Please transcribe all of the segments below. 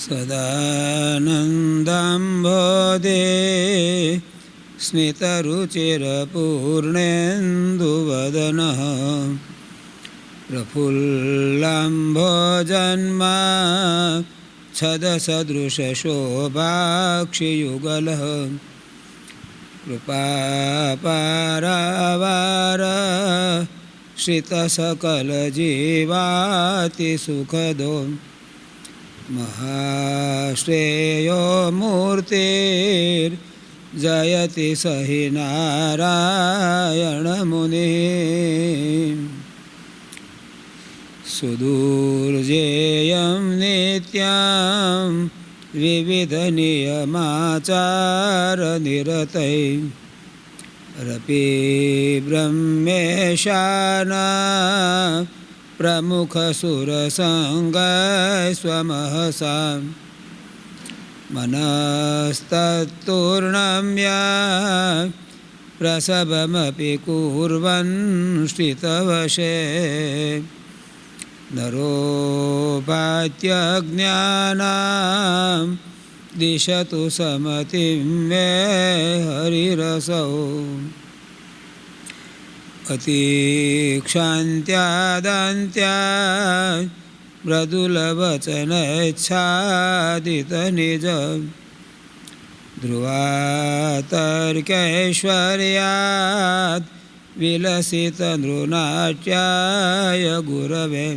सदानन्दाम्भोदे स्मितरुचिरपूर्णेन्दुवदनः प्रफुल्लाम्भोजन्मा छदसदृशशोभाक्षियुगलः कृपापारावार श्रितसकलजीवातिसुखदो महाश्रेयो मूर्तिर्जयति सहि नारायणमुनिः सुदुर्जेयं नित्यं विविधनियमाचारनिरतैरपि ब्रह्मेशाना प्रमुखसुरसङ्गस्वमहसा मनस्तत्तूर्णं या प्रसवमपि कुर्वन् श्रितवशे नरोपात्यज्ञानां दिशतु समतिं मे हरिरसौ अतिक्षान्त्यादान्त्या मृदुलवचनच्छादितनिज ध्रुवातर्कैश्वर्यात् विलसितनृनाट्याय गुरवे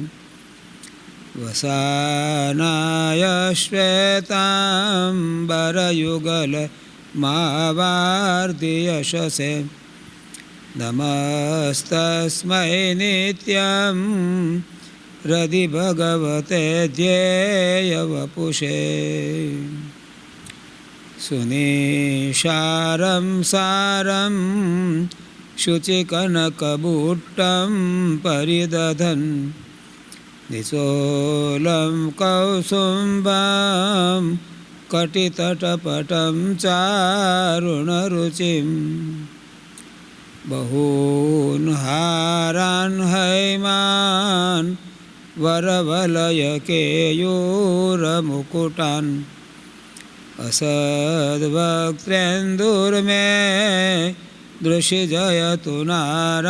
वसानाय श्वेताम्बरयुगलमावार्तियशसे नमस्तस्मै नित्यं हृदि भगवते ध्येयवपुषे सुनिशारं सारं शुचिकनकबुट्टं परिदधन् निचोलं कौसुम्बं कटितटपटं चारुणरुचिं बहून् हारान् हैमान् वरवलयकेयूरमुकुटान् असद्वक्त्रेन्दुर्मे दृशिजयतु नारायणमुनिः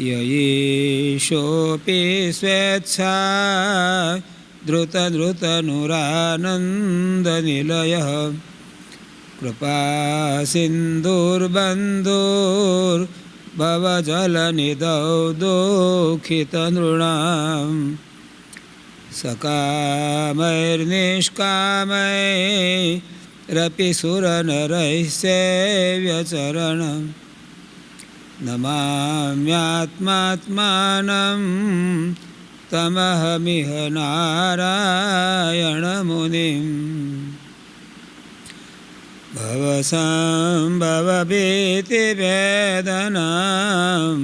ययीशोऽपि स्वेच्छा धृतधृतनुरानन्दनिलयः कृपासिन्धुर्बन्धुर्भवजलनिधौ दुःखितनृणां सकामैर्निष्कामैरपि सुरनरैः सेव्यचरणं नमाम्यात्मात्मानं तमहमिह नारायणमुनिं भवसम्भवभीतिवेदनां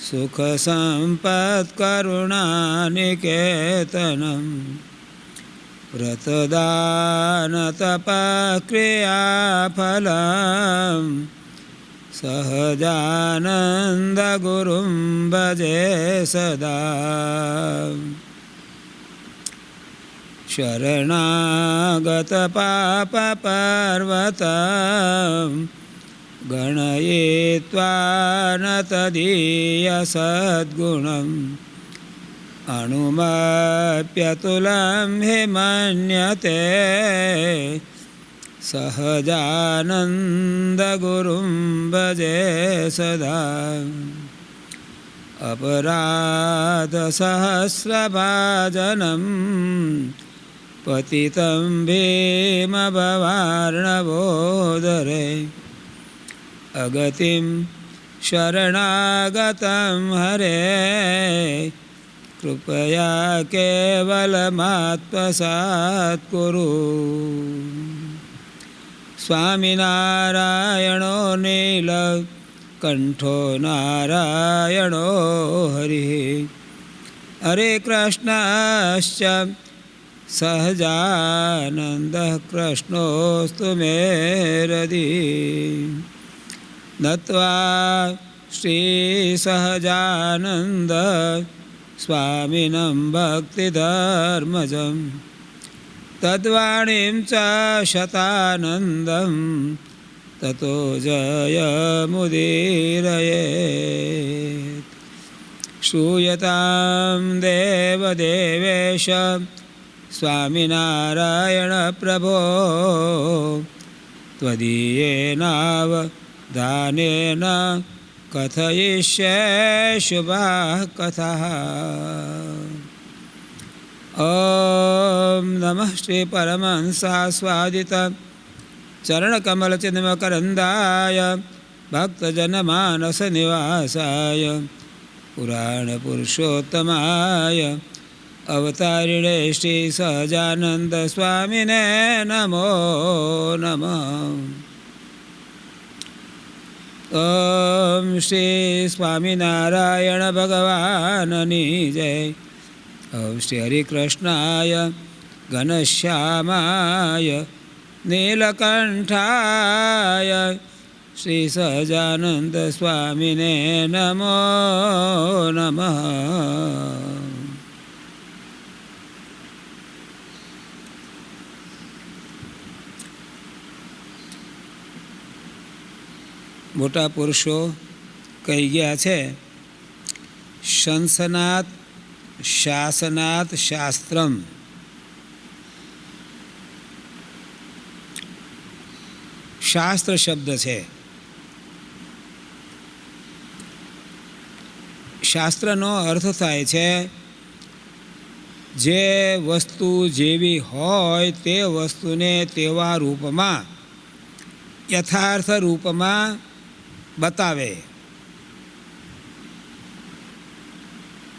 सुखसम्पत्करुणानिकेतनं व्रतदानतपक्रियाफलं सहजानन्दगुरुं भजे सदा शरणागतपापपर्वतं गणयित्वा न तदीयसद्गुणम् अणुमप्यतुलं हि मन्यते सहजानन्दगुरुं भजे सदा अपराधसहस्रभाजनं पतितं भीमभवार्णवोदरे अगतिं शरणागतं हरे कृपया केवलमात्मसात् कुरु स्वामिनारायणो नीलकण्ठो नारायणो हरिः हरे कृष्णश्च सहजानन्दः कृष्णोऽस्तु मे हृदि नत्वा श्रीसहजानन्द स्वामिनं भक्तिधर्मजं तद्वाणीं च शतानन्दं ततो जयमुदीरयेत्। श्रूयतां देवदेवेश स्वामिनारायण प्रभो त्वदीयेनावधानेन कथयिष्ये शुभाः कथाः। ॐ नमः श्री परमहंसास्वादित चरणकमलचिन्मकरन्दाय भक्तजनमानसनिवासाय पुराणपुरुषोत्तमाय अवतारिणे श्री सहजानंद स्वामिने नमो नमः। ओम श्री स्वामिनारायण भगवाननी जय। ओम श्री हरिकृष्णाय घनश्यामाय नीलकंठाय श्री सहजानंद स्वामिने नमो नमः। મોટા પુરુષો કહી ગયા છે, શંસનાત શાસનાત શાસ્ત્રમ. શાસ્ત્ર શબ્દ છે. શાસ્ત્રનો અર્થ થાય છે જે વસ્તુ જેવી હોય તે વસ્તુને તેવા રૂપમાં યથાર્થ રૂપમાં બતાવે.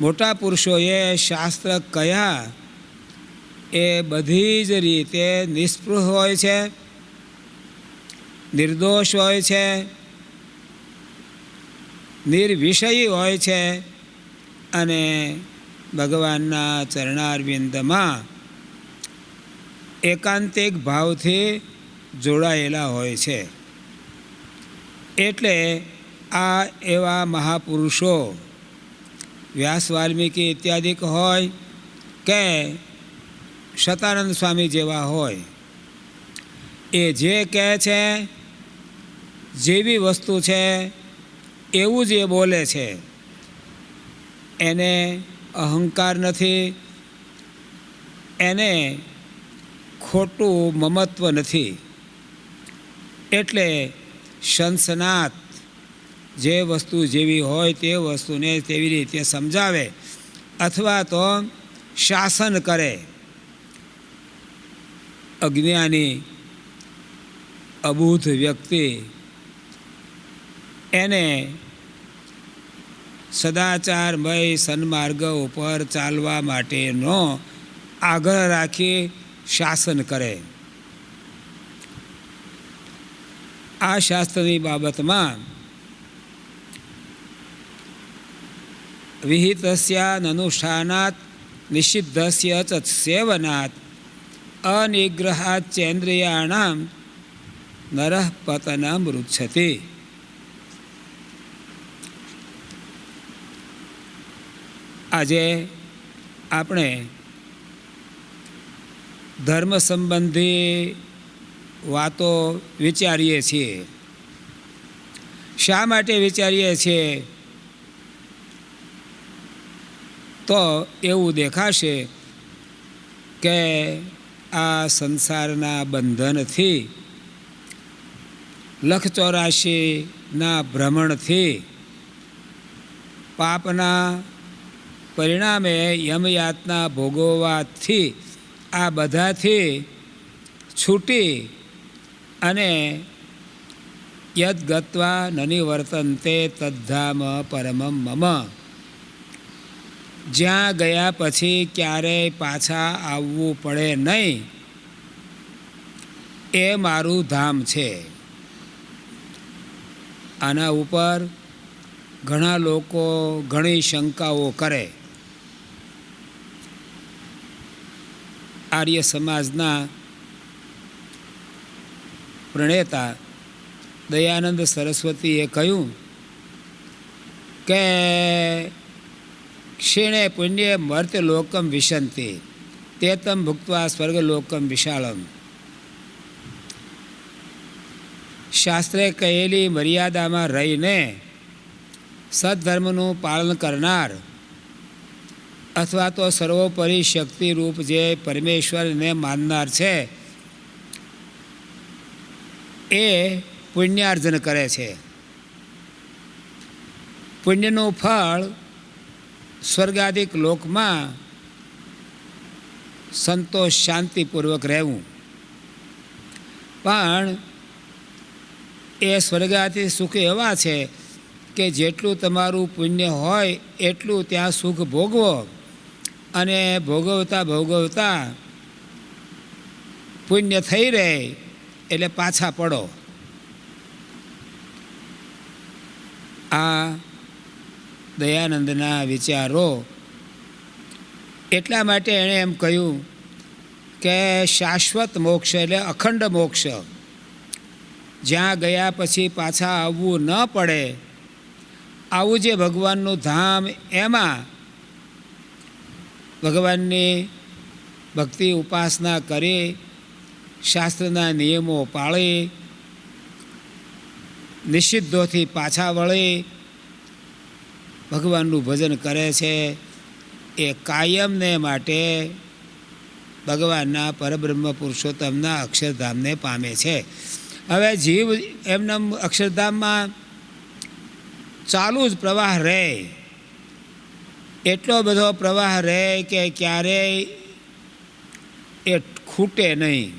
મોટા પુરુષોએ શાસ્ત્ર કયા એ બધી જ રીતે નિષ્પૃહ હોય છે, નિર્દોષ હોય છે, નિર્વિષયી હોય છે અને ભગવાનના ચરણારવિંદમાં એકાંતિક ભાવથી જોડાયેલા હોય છે. એટલે આ એવા મહાપુરુષો વ્યાસ વાલ્મીકી ઇત્યાદિક હોય કે શતાનંદ સ્વામી જેવા હોય, એ જે કહે છે જેવી વસ્તુ છે એવું જ એ બોલે છે. એને અહંકાર નથી, એને ખોટું મમત્વ નથી. એટલે શંસનાત જે વસ્તુ જેવી હોય તે વસ્તુને તેવી રીતે સમજાવે અથવા તો શાસન કરે. અજ્ઞાની અબુધ વ્યક્તિ એને સદાચારમય સન્માર્ગ ઉપર ચાલવા માટેનો આગ્રહ રાખી શાસન કરે. આ શાસ્ત્રની બાબતમાં વિહિતસ્ય અનુષ્ઠાનાત નિષિદ્ધસ્ય ચ સેવનાત અનિગ્રહાત ચેન્દ્રિયાણામ નરઃ પતનમ રુચ્છતિ. આજે આપણે ધર્મ સંબંધી વાતો વિચારીએ છીએ. શા માટે વિચારીએ છીએ? તો એવું દેખાશે કે આ સંસારના બંધનથી, 184ના ભ્રમણથી, પાપના પરિણામે યમયાતના ભોગવવાથી, આ બધાથી છૂટી અને યદ ગત્વા નનિવર્તન્તે તદ્ધામ પરમમ મમ, જ્યાં ગયા પછી ક્યારેય પાછા આવવું પડે નહીં એ મારું ધામ છે. આના ઉપર ઘણા લોકો ઘણી શંકાઓ કરે. આર્ય સમાજના પ્રણેતા દયાનંદ સરસ્વતીએ કહ્યું કે ક્ષીણે પુણ્યે મર્ત્યલોકમ વિશંતિ તેતમ ભુક્ત્વા સ્વર્ગલોકમ વિશાળમ. શાસ્ત્રે કહેલી મર્યાદામાં રહીને સદ્ધર્મનું પાલન કરનાર અથવા તો સર્વોપરી શક્તિરૂપ જે પરમેશ્વરને માનનાર છે એ પુણ્યાર્જન કરે છે. પુણ્યનું ફળ સ્વર્ગાદિક લોકમાં સંતોષ શાંતિપૂર્વક રહેવું. પણ એ સ્વર્ગાદી સુખ એવા છે કે જેટલું તમારું પુણ્ય હોય એટલું ત્યાં સુખ ભોગવો અને ભોગવતા ભોગવતા પુણ્ય થઈ રહે એટલે પાછા પડો. આ દયાનંદના વિચારો. એટલા માટે એણે એમ કહ્યું કે શાશ્વત મોક્ષ એટલે અખંડ મોક્ષ, જ્યાં ગયા પછી પાછા આવવું ન પડે, આવું જે ભગવાનનું ધામ, એમાં ભગવાનની ભક્તિ ઉપાસના કરી, શાસ્ત્રના નિયમો પાળી, નિષિદ્ધોથી પાછા વળી ભગવાનનું ભજન કરે છે, એ કાયમને માટે ભગવાનના પરબ્રહ્મ પુરુષોત્તમના અક્ષરધામને પામે છે. હવે જીવ એમના અક્ષરધામમાં ચાલુ જ પ્રવાહ રહે, એટલો બધો પ્રવાહ રહે કે ક્યારેય એ ખૂટે નહીં.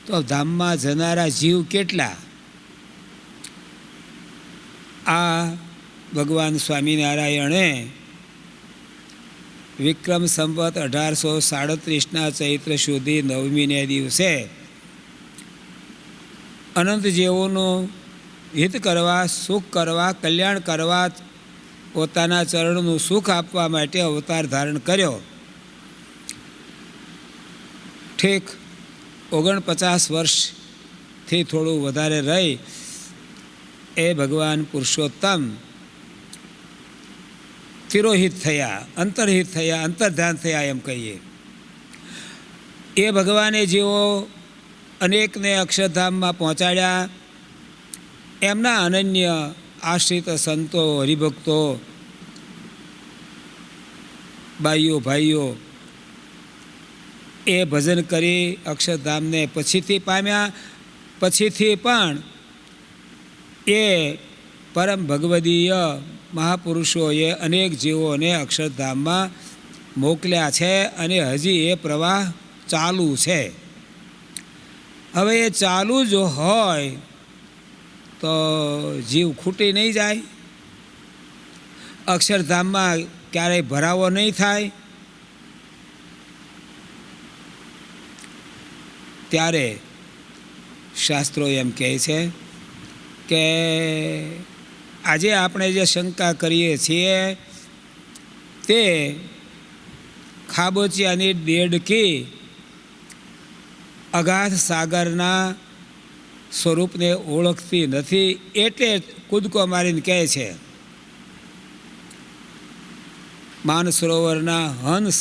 તો ધામમાં જનારા જીવ કેટલા? આ ભગવાન સ્વામિનારાયણે વિક્રમ સંવત 1837ના ચૈત્ર સુધી 9મીને દિવસે અનંત જીવોનું હિત કરવા, સુખ કરવા, કલ્યાણ કરવા, પોતાના ચરણનું સુખ આપવા માટે અવતાર ધારણ કર્યો. ઠીક 49 વર્ષથી થોડું વધારે રહી એ ભગવાન પુરુષોત્તમ તિરોહિત થયા, અંતર્હિત થયા, અંતર્ધાન થયા એમ કહીએ. એ ભગવાને જેઓ અનેકને અક્ષરધામમાં પહોંચાડ્યા, એમના અનન્ય આશ્રિત સંતો, હરિભક્તો, બાઈઓ ભાઈઓ એ ભજન કરી અક્ષરધામને પછીથી પામ્યા. પછીથી પણ એ પરમ ભગવદીય મહાપુરુષોએ અનેક જીવોને અક્ષરધામમાં મોકલ્યા છે અને હજી એ પ્રવાહ ચાલુ છે. હવે એ ચાલુ જો હોય તો જીવ ખૂટી નહીં જાય, અક્ષરધામમાં ક્યારેય ભરાવો નહીં થાય. ત્યારે શાસ્ત્રો એમ કહે છે કે આજે આપણે જે શંકા કરીએ છીએ તે ખાબોચિયાની દેડકી અગાધ સાગરના સ્વરૂપને ઓળખતી નથી, એટલે કૂદકો મારીને કહે છે. માનસરોવરના હંસ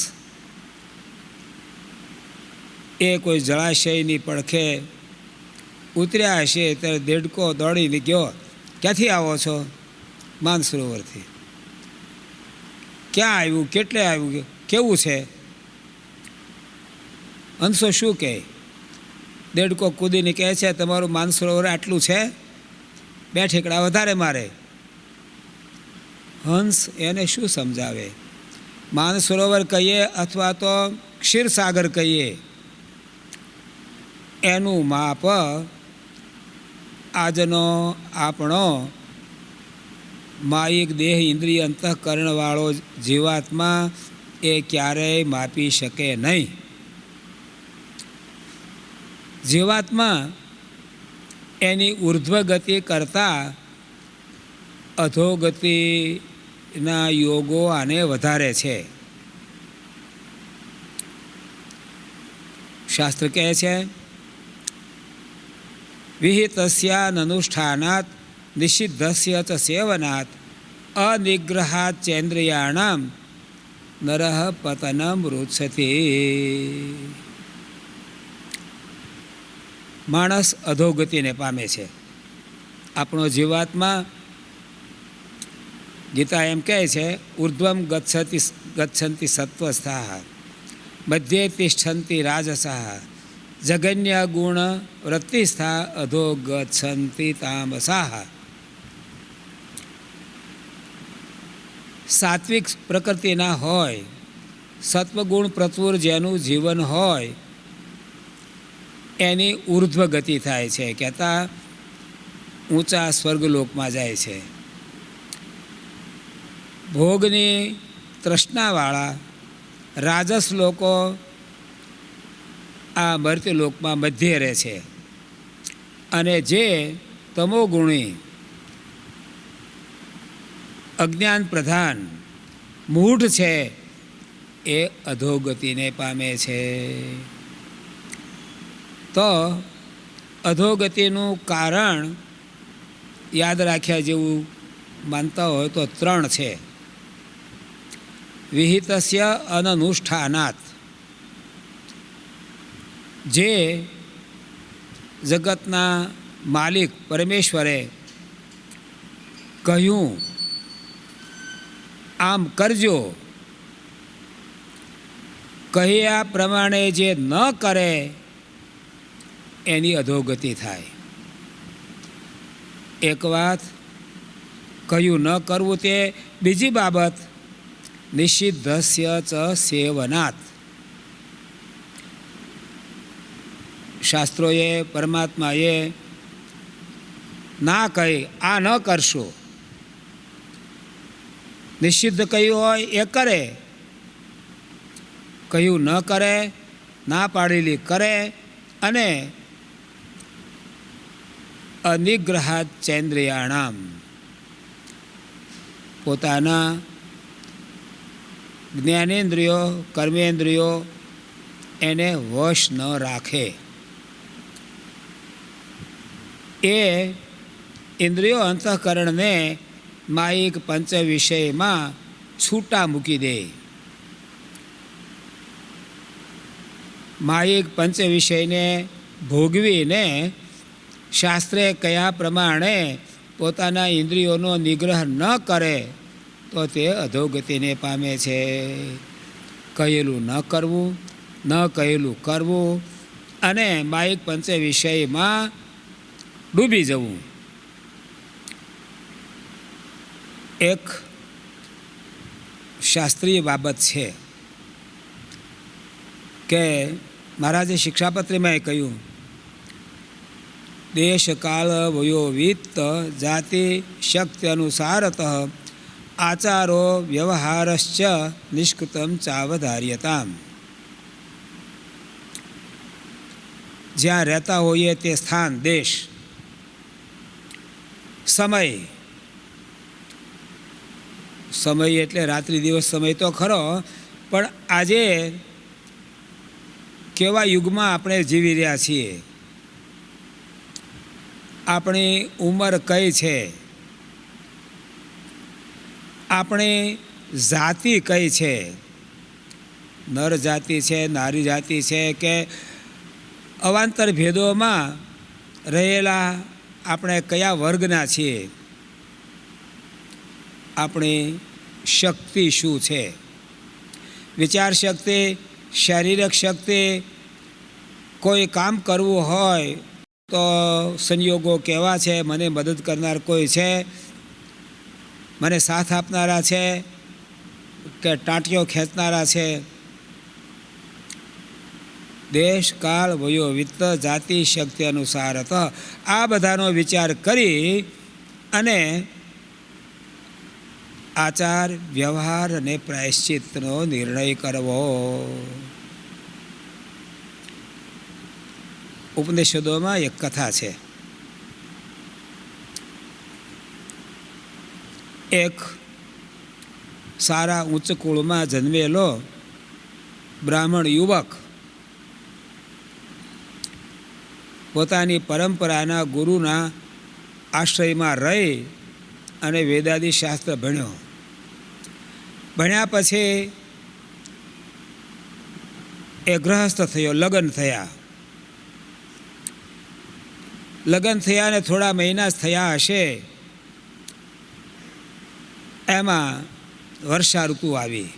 એ કોઈ જળાશયની પડખે ઉતર્યા હશે ત્યારે દેડકો દોડીને ગયો, ક્યાંથી આવો છો? માનસરોવરથી. ક્યાં આવ્યું, કેટલે આવ્યું, કેવું છે? હંસો શું કહે? દેડકો કૂદીને કહે છે તમારું માનસરોવર આટલું છે, 2 ઠેકડા વધારે મારે. હંસ એને શું સમજાવે? માનસરોવર કહીએ અથવા તો ક્ષીરસાગર કહીએ, એનું માપ આજનો આપણો માયિક દેહ ઇન્દ્રિય અંતઃકરણવાળો જીવાત્મા એ ક્યારેય માપી શકે નહીં. જીવાત્મા એની ઉર્ધ્વ ગતિ કરતાં અધોગતિના યોગો આને વધારે છે. શાસ્ત્ર કહે છે વિહિતસ્યાનનુષ્ઠાનાત નિષિદ્ધસ્ય ચ સેવનાત અનિગ્રહાત ચેન્દ્રિયાણામ નરઃ પતનમ રૂત્સતિ. માણસ અધોગતિને પામે છે. આપણો જીવાત્મા, ગીતા એમ કહે છે, ઉર્ધ્વમ ગચ્છન્તિ સત્વસ્થા, મધ્યે તિષ્ઠન્તિ રાજસા, જગન્ય ગુણ વૃત્તિસ્થા, અધો ગચ્છન્તિ તામસા. સાત્વિક પ્રકૃતિના હોય, સત્વગુણ પ્રચુર જેનું જીવન હોય એની ઉર્ધ્વ ગતિ થાય છે, કહેતા ઊંચા સ્વર્ગલોકમાં જાય છે. ભોગની તૃષ્ણાવાળા રાજસ લોકો આ મર્ત્યલોકમાં મધ્યે રહે છે, અને જે તમોગુણી અજ્ઞાન પ્રધાન મૂઢ છે એ અધોગતિને પામે છે. તો અધોગતિનું કારણ યાદ રાખ્યા જેવું માનતા હોય તો 3 છે. વિહિતસ્ય અનનુષ્ઠાનાત, જે જગતના માલિક પરમેશ્વરે કહ્યું આમ કરજો, કહ્યા પ્રમાણે જે ન કરે એની અધોગતિ થાય. એક વાત, કહ્યું ન કરવું તે બીજી બાબત, નિષિદ્ધસ્ય ચ સેવનાત. શાસ્ત્રોએ, પરમાત્માએ ના કહી આ ન કરશો, નિષિદ્ધ કહ્યું હોય એ કરે, કહ્યું ન કરે, ના પાડેલી કરે, અને અનિગ્રહાત ચૈન્દ્રિયાણામ, પોતાના જ્ઞાનેન્દ્રિયો કર્મેન્દ્રિયો એને વશ ન રાખે. એ ઇન્દ્રિયો અંતઃકરણને માયિક પંચ વિષયમાં છૂટા મૂકી દે. માયિક પંચ વિષયને ભોગવીને શાસ્ત્રે કયા પ્રમાણે પોતાના ઇન્દ્રિયોનો નિગ્રહ ન કરે તો તે અધોગતિને પામે છે. કહેલું ન કરવું, ન કહેલું કરવું, અને માયિક પંચ વિષયમાં ડૂબી જવું. એક શાસ્ત્રીય બાબત છે કે મહારાજે શિક્ષાપત્રીમાં કહ્યું, દેશ કાળ વયો વિત્ત જાતિ શક્તિ અનુસારત આચારો વ્યવહારશ્ચ નિષ્કૃતમ ચાવધાર્યતામ. જ્યાં રહેતા હોઈએ તે સ્થાન, દેશ, સમય, સમય એટલે રાત્રિ દિવસ સમય તો ખરો, પણ આજે કેવા યુગમાં આપણે જીવી રહ્યા છીએ, આપણી ઉંમર કઈ છે, આપણી જાતિ કઈ છે, નર જાતિ છે, નારી જાતિ છે, કે અવાંતર ભેદોમાં રહેલા આપણે કયા વર્ગના છીએ, આપણી શક્તિ શું છે, વિચાર શક્તિ, શારીરિક શક્તિ, કોઈ કામ કરવું હોય તો સંયોગો કેવા છે, મને મદદ કરનાર કોઈ છે, મને સાથ આપનારા છે કે ટાંટીઓ ખેંચનારા છે. દેશ કાળ વયો વિત્ત જાતિ શક્તિ અનુસાર આ બધાનો વિચાર કરી અને આચાર વ્યવહાર અને પ્રાયશ્ચિતનો નિર્ણય કરવો. ઉપનિષદોમાં એક કથા છે. એક સારા ઉચ્ચ કુળમાં જન્મેલો બ્રાહ્મણ યુવક પોતાની પરંપરાના ગુરુના આશ્રયમાં રહી અને વેદાદી શાસ્ત્ર ભણ્યો. ભણ્યા પછી એ ગ્રહસ્થ થયો, લગ્ન થયા. લગ્ન થયા ને થોડા મહિના જ થયા હશે, એમાં વર્ષા ઋતુ આવી.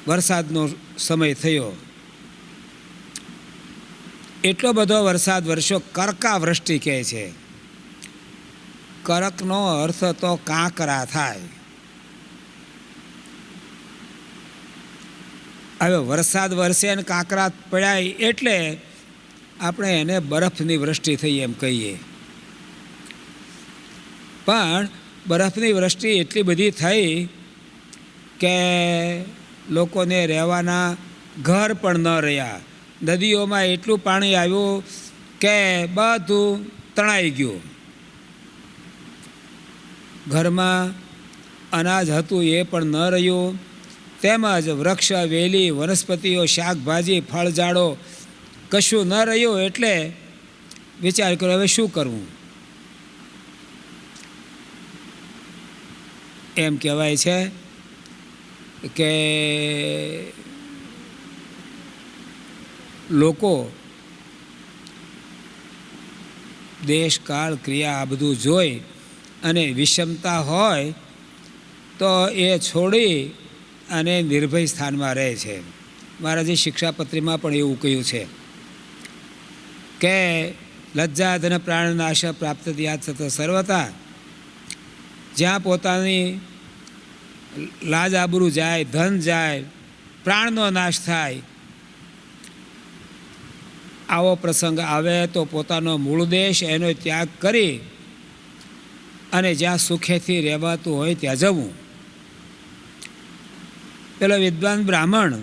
વરસાદનો સમય થયો. એટલો બધો વરસાદ વરસ્યો, કર્કાવૃષ્ટિ કહે છે. કરકનો અર્થ તો કાંકરા થાય. હવે વરસાદ વરસે અને કાંકરા પડ્યા એટલે આપણે એને બરફની વૃષ્ટિ થઈ એમ કહીએ. પણ બરફની વૃષ્ટિ એટલી બધી થઈ કે લોકોને રહેવાના ઘર પણ ન રહ્યા. નદીઓમાં એટલું પાણી આવ્યું કે બધું તણાઈ ગયું. ઘરમાં અનાજ હતું એ પણ ન રહ્યું. તેમજ વૃક્ષ, વેલી, વનસ્પતિઓ, શાકભાજી, ફળઝાડો કશું ન રહ્યું. એટલે વિચાર કર્યો હવે શું કરવું. એમ કહેવાય છે કે લોકો દેશ, કાળ, ક્રિયા આ બધું જોઈ અને વિષમતા હોય તો એ છોડી અને નિર્ભય સ્થાનમાં રહે છે. મહારાજે શિક્ષાપત્રીમાં પણ એવું કહ્યું છે કે લજ્જા ધન પ્રાણનાશ પ્રાપ્ત યાદ સત સર્વતા. જ્યાં પોતાની લાજ આબરૂ જાય, ધન જાય, પ્રાણનો નાશ થાય, આવો પ્રસંગ આવે તો પોતાનો મૂળ દેશ એનો ત્યાગ કરી અને જ્યાં સુખેથી રહેવાતું હોય ત્યાં જવું. પેલો વિદ્વાન બ્રાહ્મણ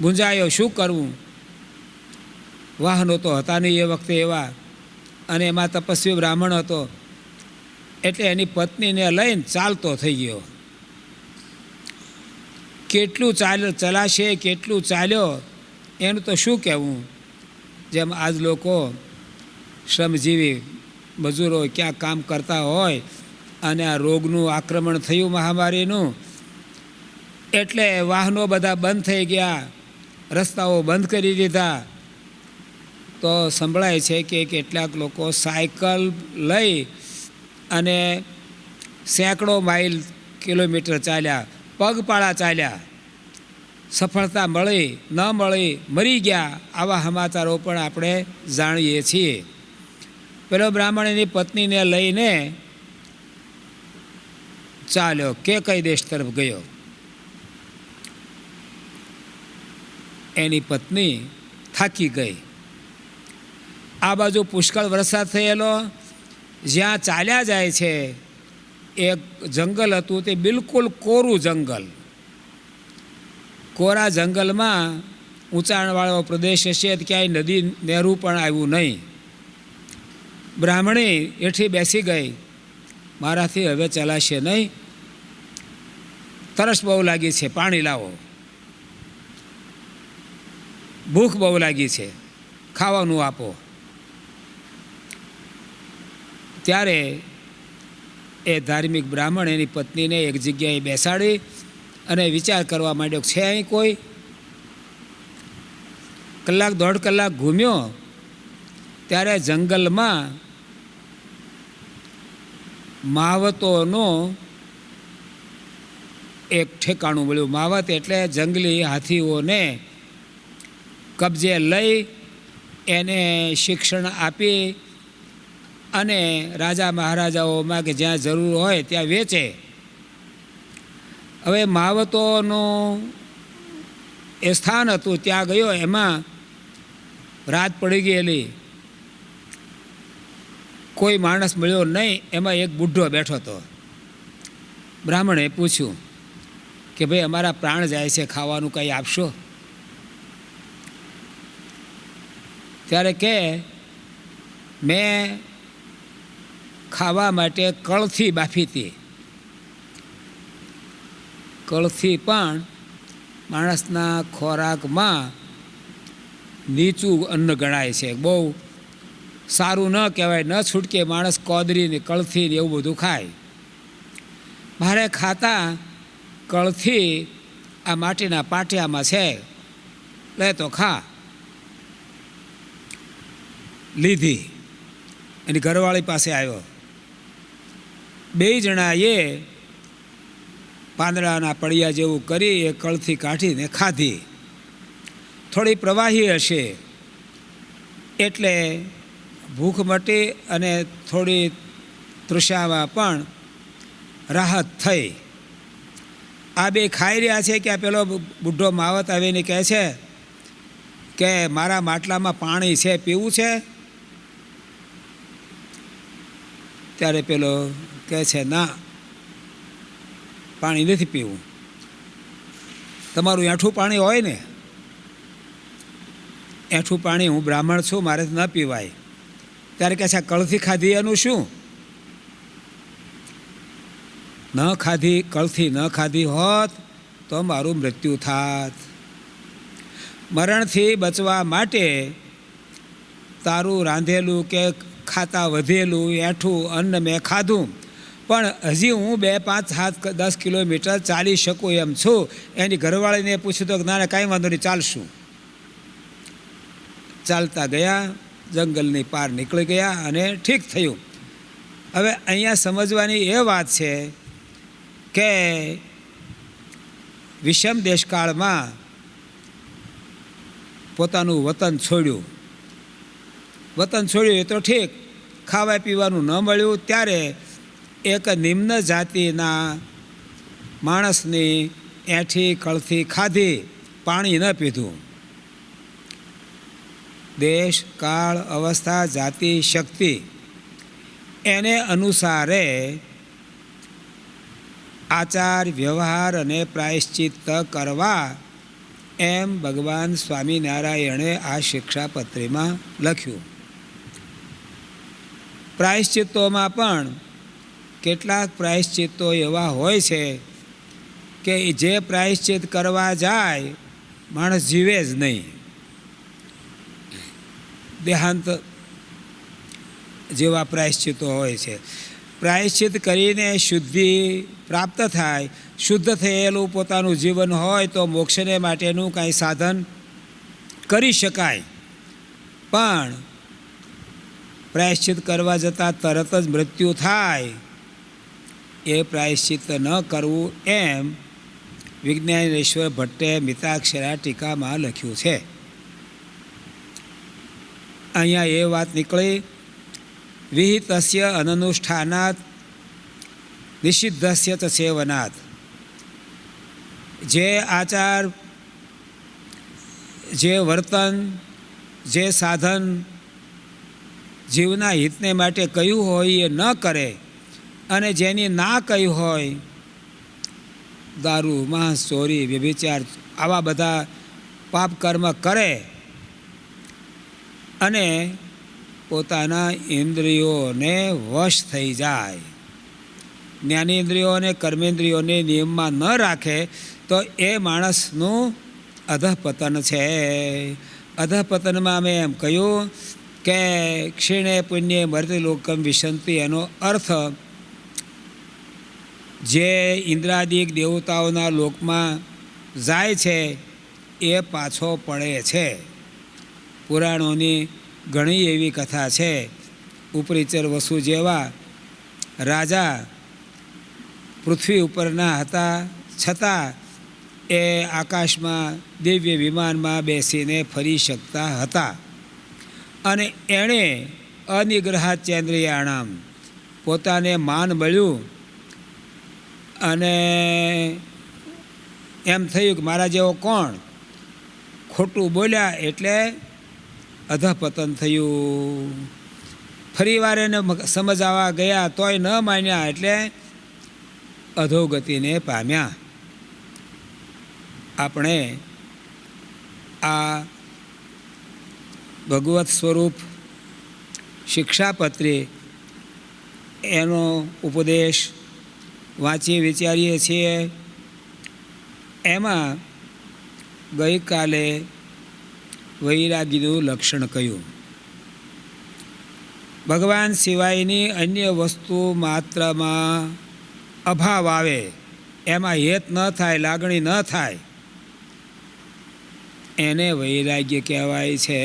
ગુંજાયો, શું કરવું. વાહનો તો હતા નહીં એ વખતે એવા, અને એમાં તપસ્વી બ્રાહ્મણ હતો એટલે એની પત્નીને લઈને ચાલતો થઈ ગયો. કેટલું ચલાશે, કેટલું ચાલ્યો એનું તો શું કહેવું. જેમ આજ લોકો શ્રમજીવી મજૂરો ક્યાં કામ કરતા હોય અને આ રોગનું આક્રમણ થયું મહામારીનું, એટલે વાહનો બધા બંધ થઈ ગયા, રસ્તાઓ બંધ કરી દીધા. તો સંભળાય છે કે કેટલાક લોકો સાયકલ લઈ અને સેંકડો માઇલ કિલોમીટર ચાલ્યા, પગપાળા ચાલ્યા. સફળતા મળી ન મળી, મરી ગયા, આવા સમાચારો પણ આપણે જાણીએ છીએ. પેલો બ્રાહ્મણ એની પત્નીને લઈને ચાલ્યો કે કઈ દેશ તરફ ગયો. એની પત્ની થાકી ગઈ. આ બાજુ પુષ્કળ વરસાદ થયેલો. જ્યાં ચાલ્યા જાય છે એક જંગલ હતું, તે બિલકુલ કોરું જંગલ. કોરા જંગલમાં ઊંચાણવાળો પ્રદેશ હશે, ક્યાંય નદી નહેરું પણ આવ્યું નહીં. બ્રાહ્મણી એઠી બેસી ગઈ, મારાથી હવે ચલાશે નહીં, તરસ બહુ લાગી છે, પાણી લાવો. ભૂખ બહુ લાગી છે, ખાવાનું આપો. ત્યારે એ ધાર્મિક બ્રાહ્મણ એની પત્નીને એક જગ્યાએ બેસાડી અને વિચાર કરવા માંડ્યો, છે અહીં કોઈ? કલાક દોઢ કલાક ઘૂમ્યો ત્યારે જંગલમાં માવતોનો એક ઠેકાણું મળ્યું. માવત એટલે જંગલી હાથીઓને કબજે લઈ એને શિક્ષણ આપી અને રાજા મહારાજાઓમાં કે જ્યાં જરૂર હોય ત્યાં વેચે. હવે માવતોનું એ સ્થાન હતું, ત્યાં ગયો. એમાં રાત પડી ગયેલી, કોઈ માણસ મળ્યો નહીં. એમાં એક બુઢો બેઠો હતો. બ્રાહ્મણે પૂછ્યું કે ભાઈ અમારા પ્રાણ જાય છે, ખાવાનું કંઈ આપશો? ત્યારે કે મેં ખાવા માટે કળથી બાફી હતી. કળથી પણ માણસના ખોરાકમાં નીચું અન્ન ગણાય છે, બહુ સારું ન કહેવાય. ન છૂટકે માણસ કોદરીને કળથી એવું બધું ખાય. મારે ખાતા કળથી આ માટીના પાટિયામાં છે, લે તો ખા. લીધી, એની ઘરવાળી પાસે આવ્યો. બે જણાએ પાંદડાના પડિયા જેવું કરી એ કળથી કાઢીને ખાધી. થોડી પ્રવાહી હશે એટલે ભૂખ મટી અને થોડી તૃષામાં પણ રાહત થઈ. આ બે ખાઈ રહ્યા છે કે આ પેલો બુઢો માવત આવીને કહે છે કે મારા માટલામાં પાણી છે, પીવું છે? ત્યારે પેલો કહે છે ના, પાણી નથી પીવું. તમારું એઠું પાણી હોય ને, એઠું પાણી, હું બ્રાહ્મણ છું, મારે ન પીવાય. ત્યારે કહે છે કળથી ખાધી એનું શું? ન ખાધી, કળથી ન ખાધી હોત તો મારું મૃત્યુ થાત. મરણથી બચવા માટે તારું રાંધેલું કે ખાતા વધેલું એઠું અન્ન મેં ખાધું, પણ હજી હું 2, 5, 7, 10 કિલોમીટર ચાલી શકું એમ છું. એની ઘરવાળીને પૂછ્યું તો ના, કાંઈ વાંધો નહીં, ચાલશું. ચાલતા ગયા, જંગલની પાર નીકળી ગયા અને ઠીક થયું. હવે અહીંયા સમજવાની એ વાત છે કે વિષમ દેશકાળમાં પોતાનું વતન છોડ્યું. વતન છોડ્યું એ તો ઠીક, ખાવા પીવાનું ન મળ્યું ત્યારે એક નિમ્ન જાતિના માણસની એઠી કળથી ખાધી, પાણી ન પીધું. દેશ, કાળ, અવસ્થા, જાતિ, શક્તિ એને અનુસારે આચાર, વ્યવહાર અને પ્રાયશ્ચિત્ત કરવા એમ ભગવાન સ્વામિનારાયણે આ શિક્ષાપત્રીમાં લખ્યું. પ્રાયશ્ચિત્તોમાં પણ કેટલાક પ્રાયશ્ચિત્તો એવા હોય છે કે જે પ્રાયશ્ચિત કરવા જાય માણસ જીવે જ નહીં. દેહાંત જેવા પ્રાયશ્ચિત્તો હોય છે. પ્રાયશ્ચિત કરીને શુદ્ધિ પ્રાપ્ત થાય, શુદ્ધ થયેલું પોતાનું જીવન હોય તો મોક્ષને માટેનું કાંઈ સાધન કરી શકાય. પણ પ્રાયશ્ચિત કરવા જતાં તરત જ મૃત્યુ થાય, એ પ્રાયશ્ચિત ન કરવું એમ વિજ્ઞાનેશ્વર ભટ્ટે મિતાક્ષરા ટીકામાં લખ્યું છે. અહીંયા એ વાત નીકળી, વિહિતસ્ય અનનુષ્ઠાનાત નિષિદ્ધસ્ય ચ સેવનાત. જે આચાર, જે વર્તન, જે સાધન જીવના હિતને માટે કહ્યું હોય એ ન કરે અને જેની ના કહ્યું હોય, દારૂ, માંસ, ચોરી, વ્યભિચાર આવા બધા પાપ કર્મ કરે અને પોતાના ઇન્દ્રિયોને વશ થઈ જાય, જ્ઞાનેન્દ્રિયો અને કર્મેન્દ્રિયોને નિયમમાં ન રાખે તો એ માણસનું અધઃપતન છે. અધઃપતનમાં મેં એમ કહ્યું કે ક્ષીણે પુણ્ય મર્ત્યલોકમ વિશંતિ, એનો અર્થ જે ઇન્દ્રાદિક દેવતાઓના લોકમાં જાય છે એ પાછો પડે છે. પુરાણોની ઘણી એવી કથા છે. ઉપરીચર વસુ જેવા રાજા પૃથ્વી ઉપરના હતા, છતાં એ આકાશમાં દિવ્ય વિમાનમાં બેસીને ફરી શકતા હતા. અને એણે અનિગ્રહાચેન્દ્રિયાણામ, પોતાને માન મળ્યું અને એમ થયું કે મારા જેવો કોણ, ખોટું બોલ્યા એટલે અધઃપતન થયું. ફરી વાર એને સમજાવવા ગયા તોય ન માન્યા એટલે અધોગતિને પામ્યા. આપણે આ ભગવત સ્વરૂપ શિક્ષાપત્રી એનો ઉપદેશ વાંચી વિચારીએ છીએ. એમાં ગઈકાલે વૈરાગીનું લક્ષણ કહ્યું. ભગવાન સિવાયની અન્ય વસ્તુ માત્રમાં અભાવ આવે, એમાં હેત ન થાય, લાગણી ન થાય, એને વૈરાગ્ય કહેવાય છે.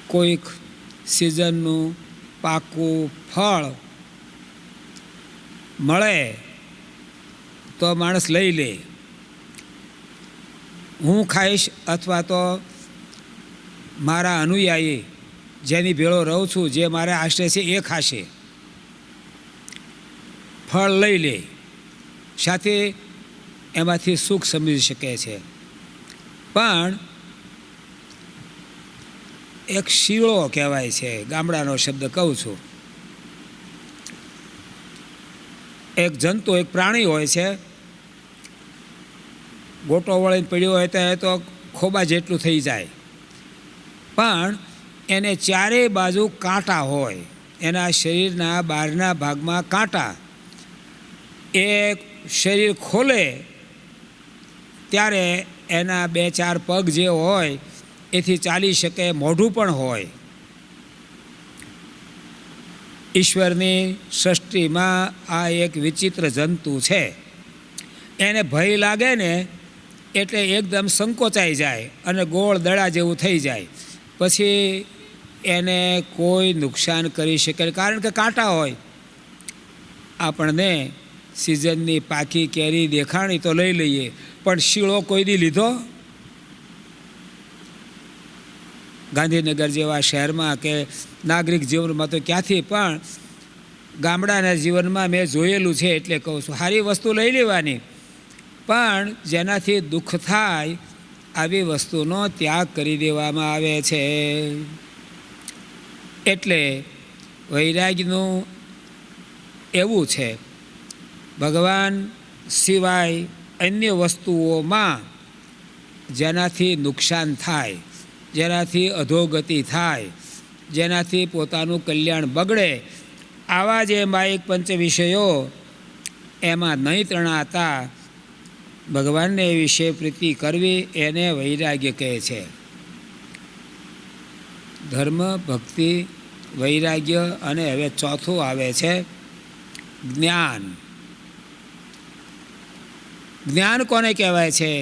કોઈક સિઝનનું પાકું ફળ મળે તો માણસ લઈ લે. હું ખાઈશ અથવા તો મારા અનુયાયી જેની ભેળો રહું છું, જે મારા આશ્રય છે, એ ખાશે. ફળ લઈ લે, સાથે એમાંથી સુખ સમજી શકે છે. પણ એક શીળો કહેવાય છે, ગામડાનો શબ્દ કહું છું. એક જંતુ, એક પ્રાણી હોય છે, ગોટો વળીને પડ્યો હોય તો ખોબા જેટલું થઈ જાય, પણ એને ચારેય બાજુ કાંટા હોય. એના શરીરના બહારના ભાગમાં કાંટા. એ શરીર ખોલે ત્યારે એના 2-4 પગ જે હોય એથી ચાલી શકે, મોઢું પણ હોય. ઈશ્વરની સૃષ્ટિમાં આ એક વિચિત્ર જંતુ છે. એને ભય લાગે ને એટલે એકદમ સંકોચાઈ જાય અને ગોળ દડા જેવું થઈ જાય. પછી એને કોઈ નુકસાન કરી શકે, કારણ કે કાંટા હોય. આપણને સિઝનની પાકી કેરી દેખાણી તો લઈ લઈએ, પણ શીળો કોઈ દી લીધો? ગાંધીનગર જેવા શહેરમાં કે નાગરિક જીવનમાં તો ક્યાંથી, પણ ગામડાના જીવનમાં મેં જોયેલું છે એટલે કહું છું. સારી વસ્તુ લઈ લેવાની, પણ જેનાથી દુઃખ થાય આવી વસ્તુનો ત્યાગ કરી દેવામાં આવે છે. એટલે વૈરાગ્યનું એવું છે, ભગવાન સિવાય અન્ય વસ્તુઓમાં જેનાથી નુકસાન થાય, જેનાથી અધોગતિ થાય, જેનાથી પોતાનું કલ્યાણ બગડે, આવા જે માયિક પંચ વિષયો એમાં નહીં તણાતા ભગવાનને વિશે પ્રીતિ કરવી એને વૈરાગ્ય કહે છે. ધર્મ, ભક્તિ, વૈરાગ્ય અને હવે ચોથું આવે છે જ્ઞાન. જ્ઞાન કોને કહેવાય છે?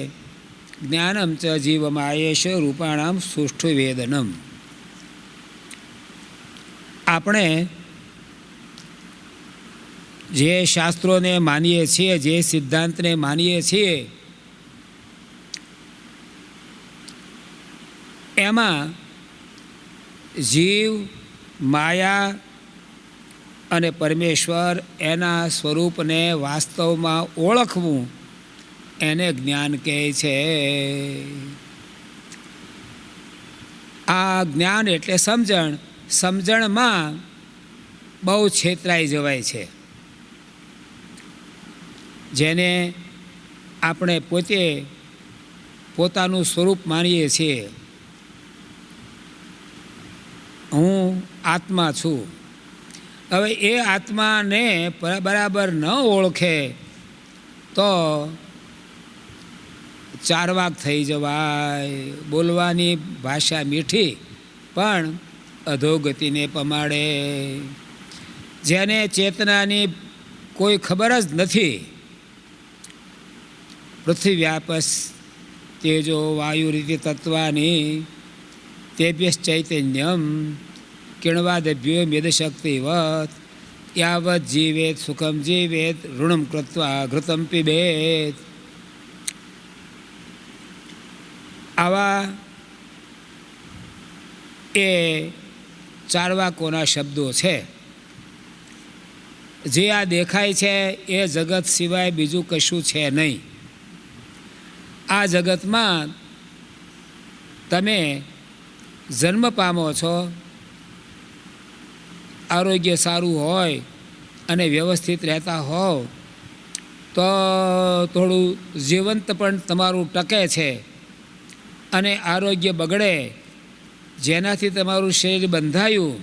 જ્ઞાનમ ચ જીવમાયેશ રૂપાણામ સુષ્ઠુ વેદનમ. આપણે જે શાસ્ત્રોને માનીએ છીએ, જે સિદ્ધાંતને માનીએ છીએ, એમાં જીવ, માયા અને પરમેશ્વર એના સ્વરૂપને વાસ્તવમાં ઓળખવું એને જ્ઞાન કહે છે. આ જ્ઞાન એટલે સમજણ. સમજણમાં બહુ છેતરાઈ જવાય છે. જેને આપણે પોતે પોતાનું સ્વરૂપ માનીએ છીએ, હું આત્મા છું. હવે એ આત્માને બરાબર ન ઓળખે તો ચારવાક થઈ જવાય. બોલવાની ભાષા મીઠી પણ અધોગતિને પમાડે. જેને ચેતનાની કોઈ ખબર જ નથી, પૃથ્વી વ્યાપસ તેજો વાયુ રીતે તત્વાની તેભ્યશ્ચૈતન્યમ કિણવાદભ્યો મેદશક્તિવત યાવત જીવેત સુખમ જીવેત ઋણમ કૃત્વા ઘૃતમ પીબેત. આવા એ ચારવાકોના શબ્દો છે. જે આ દેખાય છે એ જગત સિવાય બીજું કશું છે નહીં. આ જગતમાં તમે જન્મ પામો છો, આરોગ્ય સારું હોય અને વ્યવસ્થિત રહેતા હોવ તો થોડું જીવંત પણ તમારું ટકે છે. અને આરોગ્ય બગડે, જેનાથી તમારું શરીર બંધાયું,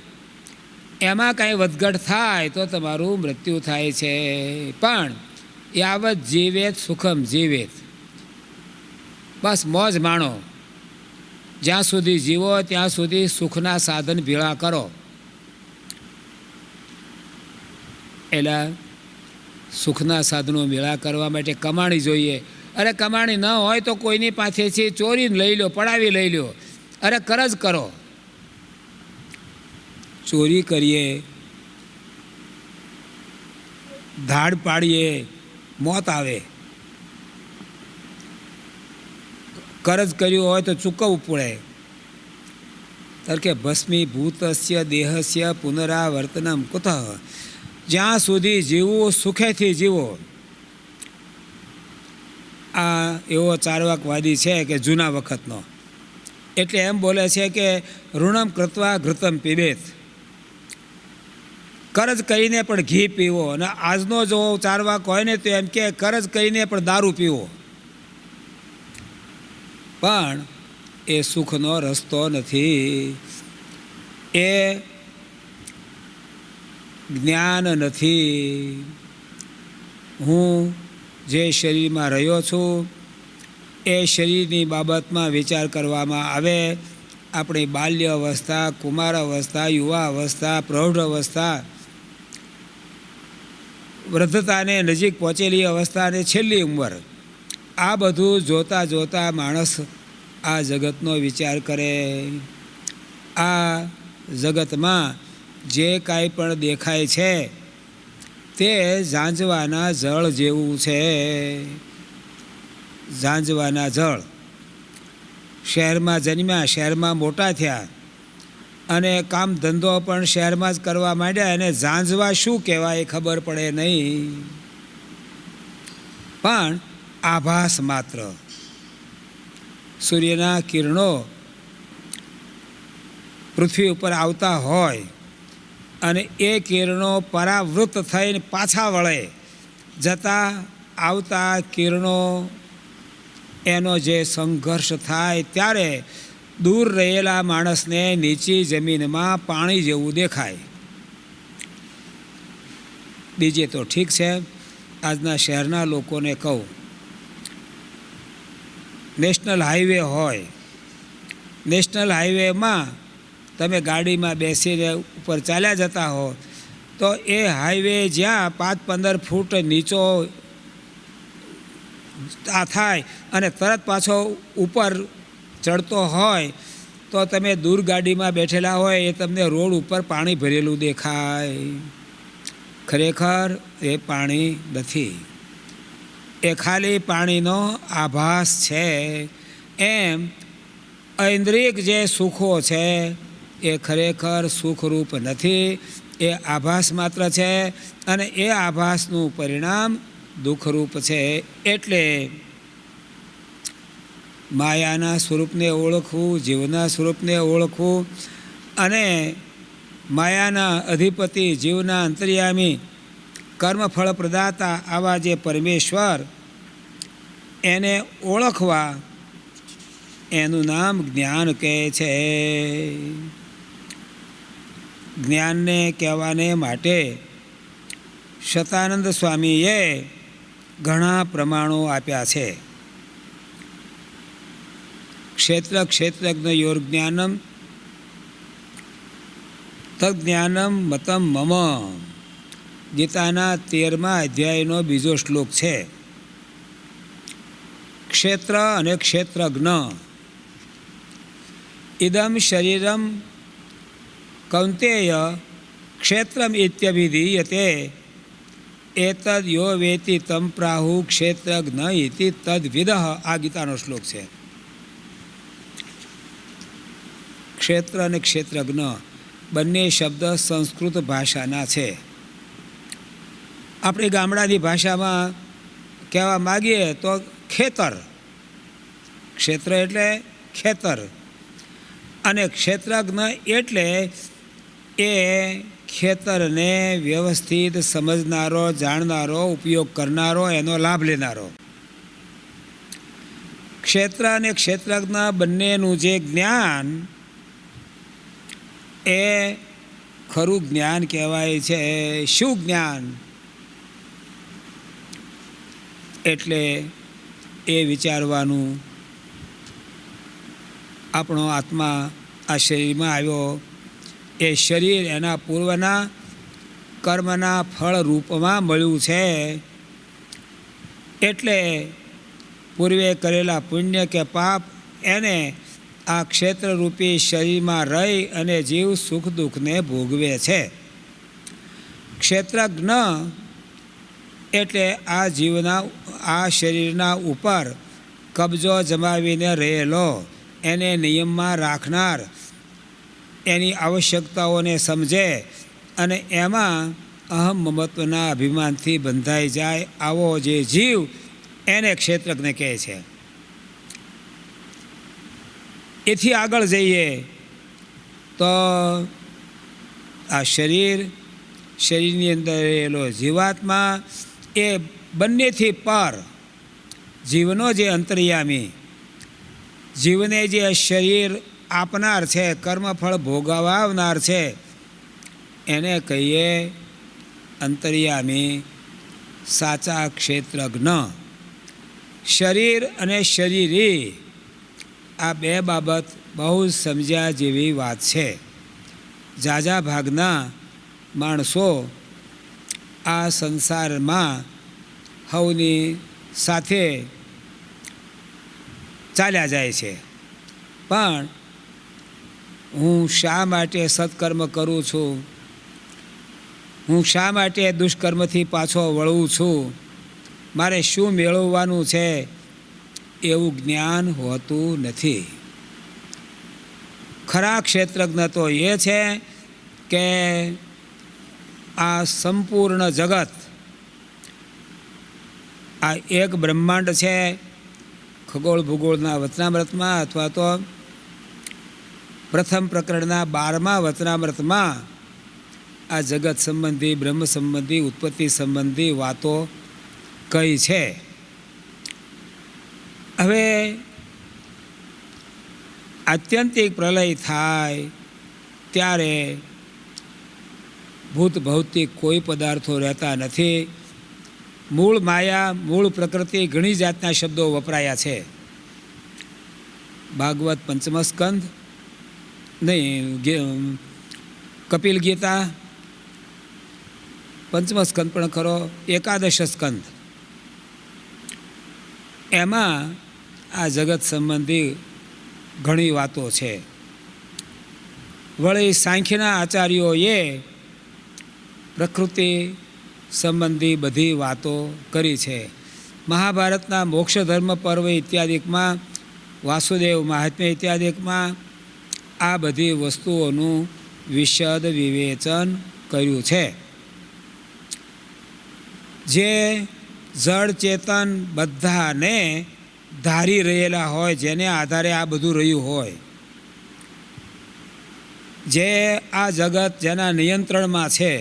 એમાં કાંઈ વધઘટ થાય તો તમારું મૃત્યુ થાય છે. પણ યાવત જીવેત સુખમ જીવેત, બસ મોજ માણો. જ્યાં સુધી જીવો ત્યાં સુધી સુખના સાધન ભેળા કરો. એટલે સુખના સાધનો ભેળા કરવા માટે કમાણી જોઈએ. અરે કમાણી ન હોય તો કોઈની પાસેથી ચોરીને લઈ લો, પડાવી લઈ લો, અરે કરજ કરો. ચોરી કરીએ, ધાડ પાડીએ, મોત આવે. કરજ કર્યું હોય તો ચૂકવવું પડે. કારણ કે ભસ્મીભૂતસ્ય દેહસ્ય પુનરાવર્તનમ કુતઃ. જ્યાં સુધી જીવવું સુખેથી જીવો. આ એવો ચાર્વાકવાદી છે કે જૂના વખતનો, એટલે એમ બોલે છે કે ઋણમ કૃત્વા ઘૃતમ પીબેત. કરજ કરીને પણ ઘી પીવો. અને આજનો જો ચારવાક હોય ને તો એમ કે કરજ કરીને પણ દારૂ પીવો. પણ એ સુખનો રસ્તો નથી, એ જ્ઞાન નથી. હું જે શરીરમાં રહ્યો છું એ શરીરની બાબતમાં વિચાર કરવામાં આવે. આપણી બાલ્ય અવસ્થા, કુમાર અવસ્થા, યુવા અવસ્થા, પ્રૌઢ અવસ્થા, વૃદ્ધતાને નજીક પહોંચેલી અવસ્થા અને છેલ્લી ઉંમર, આ બધું જોતાં જોતાં માણસ આ જગતનો વિચાર કરે. આ જગતમાં જે કાંઈ પણ દેખાય છે તે ઝાંઝવાના જળ જેવું છે. ઝાંઝવાના જળ. શહેરમાં જન્મ્યા, શહેરમાં મોટા થયા અને કામ ધંધો પણ શહેરમાં જ કરવા માંડ્યા. અને ઝાંઝવા શું કહેવાય એ ખબર પડે નહીં. પણ આભાસ માત્ર. સૂર્યના કિરણો પૃથ્વી ઉપર આવતા હોય અને એ કિરણો પરાવૃત્ત થઈને પાછા વળે. જતાં આવતા કિરણો એનો જે સંઘર્ષ થાય ત્યારે દૂર રહેલા માણસને નીચી જમીનમાં પાણી જેવું દેખાય. બીજે તો ઠીક છે, આજના શહેરના લોકોને કહું, નેશનલ હાઈવે હોય, નેશનલ હાઈવેમાં તમે ગાડીમાં બેસીને ઉપર ચાલ્યા જતા હો તો એ હાઈવે જ્યાં 5-15 ફૂટ નીચો થાય અને તરત પાછો ઉપર ચડતો હોય તો તમે દૂર ગાડીમાં બેઠેલા હોય એ તમને રોડ ઉપર પાણી ભરેલું દેખાય. ખરેખર એ પાણી નથી, એ ખાલી પાણીનો આભાસ છે. એમ ઐન્દ્રિક જે સુખો છે એ ખરેખર સુખરૂપ નથી, એ આભાસ માત્ર છે. અને એ આભાસનું પરિણામ દુઃખરૂપ છે. એટલે માયાના સ્વરૂપને ઓળખવું, જીવના સ્વરૂપને ઓળખવું અને માયાના અધિપતિ, જીવના અંતર્યામી, કર્મફળ પ્રદાતા આવા જે પરમેશ્વર, એને ઓળખવા, એનું નામ જ્ઞાન કહે છે. જ્ઞાનને કહેવાને માટે શતાનંદ સ્વામીએ ઘણા પ્રમાણો આપ્યા છે. ક્ષેત્ર ક્ષેત્રજ્ઞ યોર્જ્ઞાનમ તજ્ઞાનમ મતમ મમ, ગીતાના 13મા અધ્યાયનો બીજો શ્લોક છે. ક્ષેત્ર અને ક્ષેત્રજ્ઞ. ઇદમ શરીરમ કૌંતેય ક્ષેત્રમ ઇત્યભિધીયતે એતદ યો વેતિ તમ પ્રાહુ ક્ષેત્રજ્ઞ ઇતિ તદ્વિદઃ. આ ગીતાનો શ્લોક છે. ક્ષેત્ર અને ક્ષેત્રજ્ઞ બંને શબ્દ સંસ્કૃત ભાષાના છે. આપણી ગામડાની ભાષામાં કહેવા માગીએ તો ખેતર. ક્ષેત્ર એટલે ખેતર અને ક્ષેત્રજ્ઞ એટલે એ ખેતરને વ્યવસ્થિત સમજનારો, જાણનારો, ઉપયોગ કરનારો, એનો લાભ લેનારો. ક્ષેત્ર અને ક્ષેત્રજ્ઞ બંનેનું જે જ્ઞાન એ ખરું જ્ઞાન કહેવાય છે. શું જ્ઞાન? એટલે એ વિચારવાનું, આપણો આત્મા આ શરીરમાં આવ્યો, એ શરીર એના પૂર્વના કર્મના ફળ રૂપમાં મળ્યું છે. એટલે પૂર્વે કરેલા પુણ્ય કે પાપ એને આ ક્ષેત્રરૂપી શરીરમાં રહી અને જીવ સુખ દુઃખને ભોગવે છે. ક્ષેત્રજ્ઞ એટલે આ જીવના આ શરીરના ઉપર કબજો જમાવીને રહેલો, એને નિયમમાં રાખનાર, એની આવશ્યકતાઓને સમજે અને એમાં અહમ મમત્વના અભિમાનથી બંધાઈ જાય આવો જે જીવ એને ક્ષેત્રજ્ઞ કહે છે. એથી આગળ જઈએ તો આ શરીરની અંદર રહેલો જીવાત્મા એ બંનેથી પર જીવનો જે અંતર્યામી, જીવને જે શરીર આપનાર છે, કર્મફળ ભોગવનાર છે, એને કહીએ અંતર્યામી, સાચા ક્ષેત્રજ્ઞ. શરીર અને શરીરી આ બે બાબત બહુ સમજ્યા જેવી વાત છે. ઝાઝા ભાગના માણસો આ સંસારમાં હવની સાથે ચાલ્યા જાય છે, પણ હું શા માટે સત્કર્મ કરું છું, હું શા માટે દુષ્કર્મથી પાછો વળું છું, મારે શું મેળવવાનું છે, એવું જ્ઞાન હોતું નથી. ખરા ક્ષેત્રજ્ઞ તો એ છે કે આ સંપૂર્ણ જગત, આ એક બ્રહ્માંડ છે, ખગોળ ભૂગોળના વચનામૃતમાં અથવા તો પ્રથમ પ્રકરણના 12મા વચનામૃતમાં આ જગત સંબંધી, બ્રહ્મ સંબંધી, ઉત્પત્તિ સંબંધી વાતો કહી છે. હવે આત્યંતિક પ્રલય થાય ત્યારે ભૂત ભૌતિક કોઈ પદાર્થો રહેતા નથી. મૂળ માયા, મૂળ પ્રકૃતિ, ઘણી જાતના શબ્દો વપરાયા છે. ભાગવત પંચમ સ્કંદ નહીં, કપિલ ગીતા પંચમ સ્કંદ પણ ખરો, એકાદશ સ્કંદ, એમાં આ જગત સંબંધી ઘણી વાતો છે. વળી સાંખ્યના આચાર્યોએ પ્રકૃતિ સંબંધી બધી વાતો કરી છે. મહાભારતના મોક્ષ ધર્મ પર્વ ઇત્યાદિકમાં, વાસુદેવ મહાત્મ્ય ઇત્યાદિકમાં આ બધી વસ્તુઓનું વિશદ વિવેચન કર્યું છે. જે જળ ચેતન બધાને ધારી રહેલા હોય, જેને આધારે આ બધું રહ્યું હોય, જે આ જગત જેના નિયંત્રણમાં છે,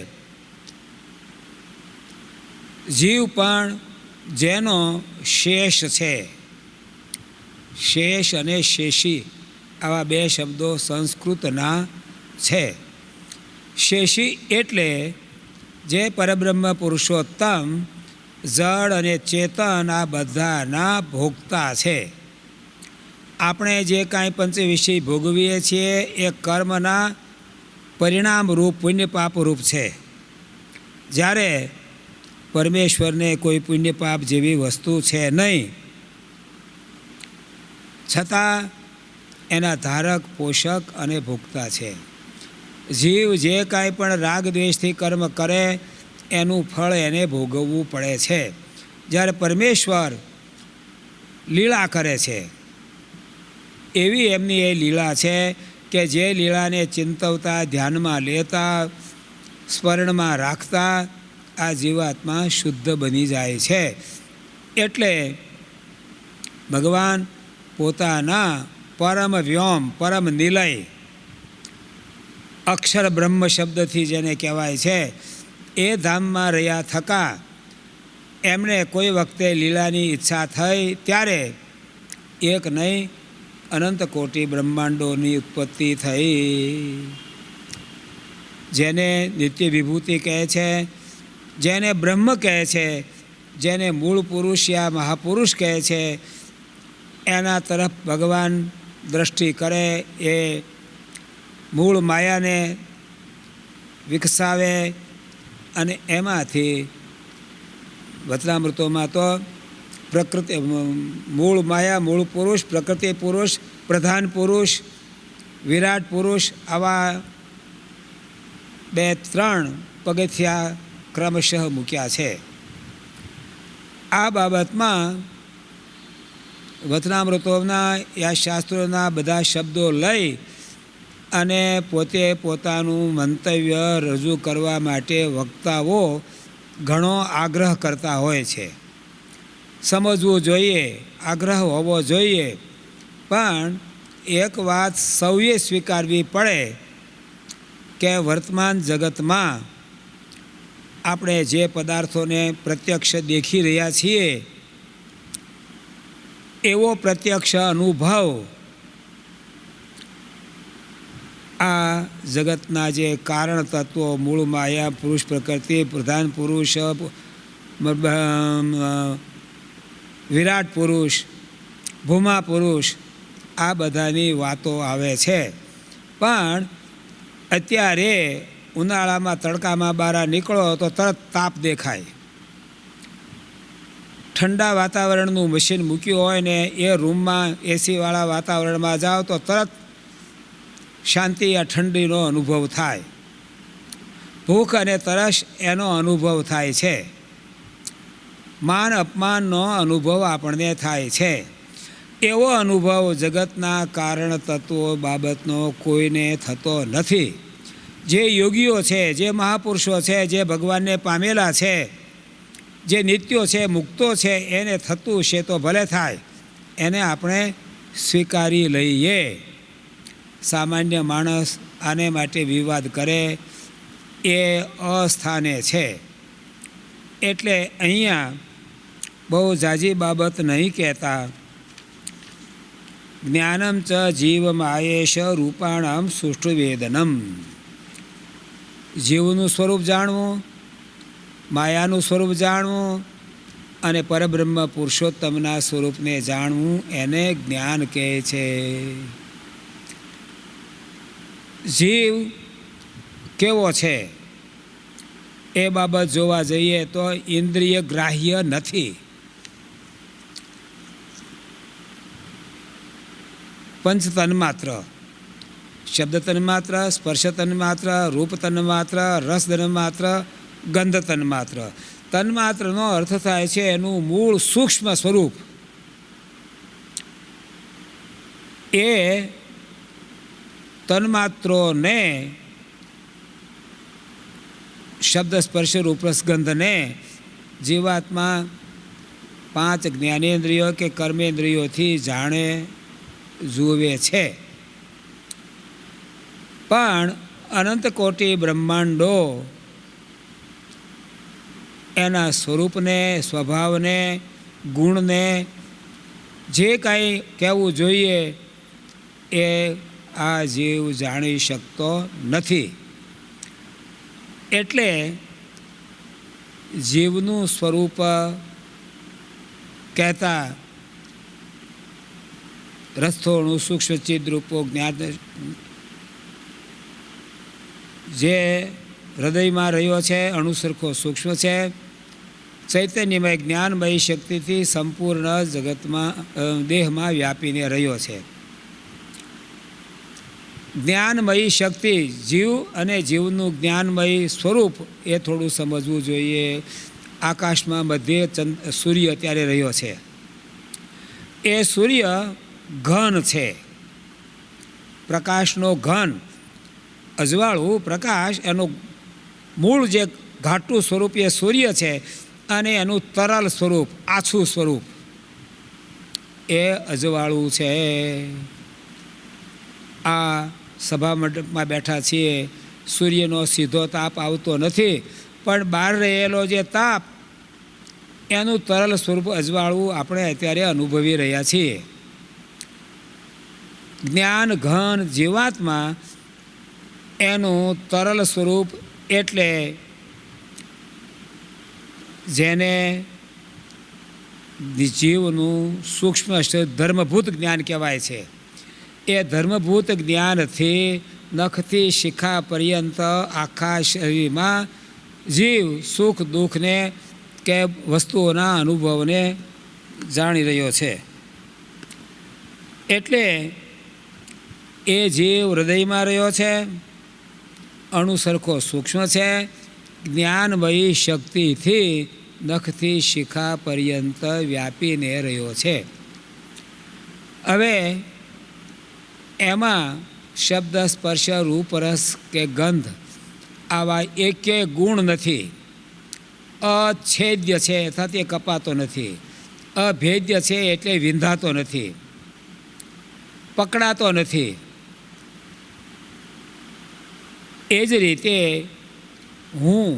જીવ પણ જેનો શેષ છે. શેષ અને શેષી આવા બે શબ્દો સંસ્કૃતના છે. શેષી એટલે જે પરબ્રહ્મ પુરુષોત્તમ જળ અને ચેતન આ બધાના ભોગતા છે. આપણે જે કાંઈ પંચવિષય ભોગવીએ છીએ એ કર્મના પરિણામરૂપ પુણ્ય પાપરૂપ છે. જ્યારે પરમેશ્વરને કોઈ પુણ્ય પાપ જેવી વસ્તુ છે નહીં, છતાં એના ધારક, પોષક અને ભોગતા છે. જીવ જે કાંઈ પણ રાગ દ્વેષથી કર્મ કરે એનું ફળ એને ભોગવવું પડે છે. જ્યારે પરમેશ્વર લીલા કરે છે, એવી એમની એ લીલા છે કે જે લીલાને ચિંતવતા, ધ્યાનમાં લેતા, સ્મરણમાં રાખતા આ જીવાત્મા શુદ્ધ બની જાય છે. એટલે ભગવાન પોતાના પરમ વ્યોમ, પરમ નિલય, અક્ષર બ્રહ્મ શબ્દથી જેને કહેવાય છે, એ ધામમાં રહ્યા થકા એમણે કોઈ વખતે લીલાની ઈચ્છા થઈ ત્યારે એક નહીં અનંત કોટી બ્રહ્માંડોની ઉત્પત્તિ થઈ. જેને નિત્ય વિભૂતિ કહે છે, જેને બ્રહ્મ કહે છે, જેને મૂળ પુરુષ યા મહાપુરુષ કહે છે, એના તરફ ભગવાન દ્રષ્ટિ કરે, એ મૂળ માયાને વિકસાવે અને એમાંથી વચનામૃતોમાં તો પ્રકૃતિ, મૂળ માયા, મૂળ પુરુષ, પ્રકૃતિ પુરુષ, પ્રધાન પુરુષ, વિરાટ પુરુષ, આવા 2-3 પગથિયા ક્રમશઃ મૂક્યા છે. આ બાબતમાં વચનામૃતોના યા શાસ્ત્રોના બધા શબ્દો લઈ અને પોતે પોતાનું મંતવ્ય રજૂ કરવા માટે વક્તાઓ ઘણો આગ્રહ કરતા હોય છે. સમજવું જોઈએ, આગ્રહ હોવો જોઈએ, પણ એક વાત સૌએ સ્વીકારવી પડે કે વર્તમાન જગતમાં આપણે જે પદાર્થોને પ્રત્યક્ષ દેખી રહ્યા છીએ એવો પ્રત્યક્ષ અનુભવ આ જગતના જે કારણ તત્વો, મૂળ માયા, પુરુષ પ્રકૃતિ, પ્રધાન પુરુષ, વિરાટ પુરુષ, ભૂમા પુરુષ, આ બધાની વાતો આવે છે. પણ અત્યારે ઉનાળામાં તડકામાં બહાર નીકળો તો તરત તાપ દેખાય. ઠંડા વાતાવરણનું મશીન મૂક્યું હોય ને એ રૂમમાં એસીવાળા વાતાવરણમાં જાઓ તો તરત શાંતિ યા ઠંડીનો અનુભવ થાય. ભૂખ અને તરસ એનો અનુભવ થાય છે. માન અપમાનનો અનુભવ આપણને થાય છે. એવો અનુભવ જગતના કારણ તત્વો બાબતનો કોઈને થતો નથી. જે યોગીઓ છે, જે મહાપુરુષો છે, જે ભગવાનને પામેલા છે, જે નિત્યો છે, મુક્તો છે, એને થતું છે તો ભલે થાય, એને આપણે સ્વીકારી લઈએ. સામાન્ય માણસ આને માટે વિવાદ કરે એ અસ્થાને છે. એટલે અહીંયા બહુ ઝાઝી બાબત નહીં કહેતા. જ્ઞાનમ ચ જીવમાયેશ રૂપાણમ સુષ્ઠુવેદનમ. જીવનું સ્વરૂપ જાણવું, માયાનું સ્વરૂપ જાણવું અને પરબ્રહ્મ પુરુષોત્તમના સ્વરૂપને જાણવું એને જ્ઞાન કહે છે. જીવ કેવો છે એ બાબત જોવા જઈએ તો ઇન્દ્રિય ગ્રાહ્ય નથી. પંચ તન્માત્ર, શબ્દ તન્માત્ર, સ્પર્શ તન્માત્ર, રૂપ તન્માત્ર, રસ તન્માત્ર, ગંધ તન્માત્ર. તન્માત્રનો અર્થ થાય છે એનું મૂળ સૂક્ષ્મ સ્વરૂપ. એ તન્માત્રોને, શબ્દ સ્પર્શ રૂપ રસ ગંધને જીવાત્મા 5 જ્ઞાનેન્દ્રિયો કે કર્મેન્દ્રિયોથી જાણે, જુએ છે. પણ અનંત કોટી બ્રહ્માંડો એના સ્વરૂપને, સ્વભાવને, ગુણને જે કાંઈ કહેવું જોઈએ એ આ જીવ જાણી શકતો નથી. એટલે જીવનું સ્વરૂપ કહેતા રસ્થોણું સૂક્ષ્મ ચિદ્રૂપો જ્ઞાન જે હૃદયમાં રહ્યો છે, અણુસરખો સૂક્ષ્મ છે, ચૈતન્યમય જ્ઞાનમય શક્તિથી સંપૂર્ણ જગતમાં, દેહમાં વ્યાપીને રહ્યો છે. જ્ઞાનમયી શક્તિ, જીવ અને જીવનું જ્ઞાનમય સ્વરૂપ એ થોડું સમજવું જોઈએ. આકાશમાં મધ્યે સૂર્ય અત્યારે રહ્યો છે. એ સૂર્ય ઘન છે, પ્રકાશનો ઘન, અજવાળું પ્રકાશ. એનું મૂળ જે ઘાટું સ્વરૂપ એ સૂર્ય છે અને એનું તરલ સ્વરૂપ, આછું સ્વરૂપ એ અજવાળું છે. આ સભા મંડપમાં બેઠા છીએ, સૂર્યનો સીધો તાપ આવતો નથી, પણ બહાર રહેલો જે તાપ એનું તરલ સ્વરૂપ અજવાળું આપણે અત્યારે અનુભવી રહ્યા છીએ. જ્ઞાન ઘન જીવાત્મા એનું તરલ સ્વરૂપ એટલે જેને જીવનું સૂક્ષ્મ ધર્મભૂત જ્ઞાન કહેવાય છે. એ ધર્મભૂત જ્ઞાનથી નખથી શિખા પર્યંત આખા શરીરમાં જીવ સુખ દુઃખને કે વસ્તુઓના અનુભવને જાણી રહ્યો છે. એટલે એ જીવ હૃદયમાં રહ્યો છે, અણુ સરખો સૂક્ષ્મ છે, જ્ઞાનમયી શક્તિથી નખથી શિખા પર્યંત વ્યાપીને રહ્યો છે. હવે એમાં શબ્દ, સ્પર્શ, રૂપ, રસ કે ગંધ આવા એકે ગુણ નથી. અછેદ્ય છે અર્થાત એ કપાતો નથી, અભેદ્ય છે એટલે વિંધાતો નથી, પકડાતો નથી. એ જ રીતે હું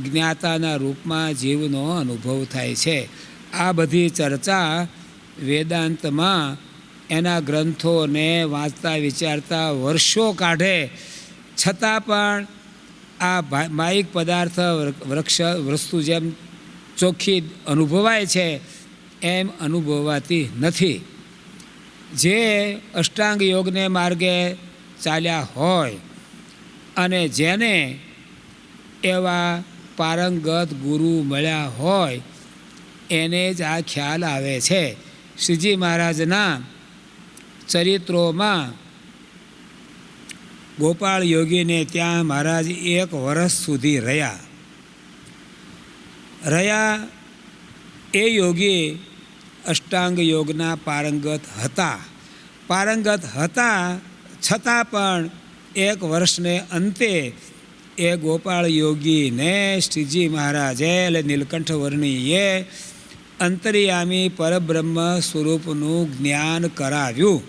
જ્ઞાતાના રૂપમાં જીવનો અનુભવ થાય છે. આ બધી ચર્ચા વેદાંતમાં એના ગ્રંથોને વાંચતા વિચારતા વર્ષો કાઢે છતાં પણ આ માયિક પદાર્થ વસ્તુ જેમ ચોખ્ખી અનુભવાય છે એમ અનુભવાતી નથી. જે અષ્ટાંગ યોગને માર્ગે ચાલ્યા હોય અને જેને એવા પારંગત ગુરુ મળ્યા હોય એને જ આ ખ્યાલ આવે છે. શ્રીજી મહારાજના ચરિત્રોમાં ગોપાળ યોગીને ત્યાં મહારાજ 1 વર્ષ સુધી રહ્યા. એ યોગી અષ્ટાંગ યોગના પારંગત હતા છતાં પણ 1 વર્ષને અંતે એ ગોપાળ યોગીને શ્રીજી મહારાજે એટલે નીલકંઠ વર્ણીએ અંતર્યામી પરબ્રહ્મ સ્વરૂપનું જ્ઞાન કરાવ્યું.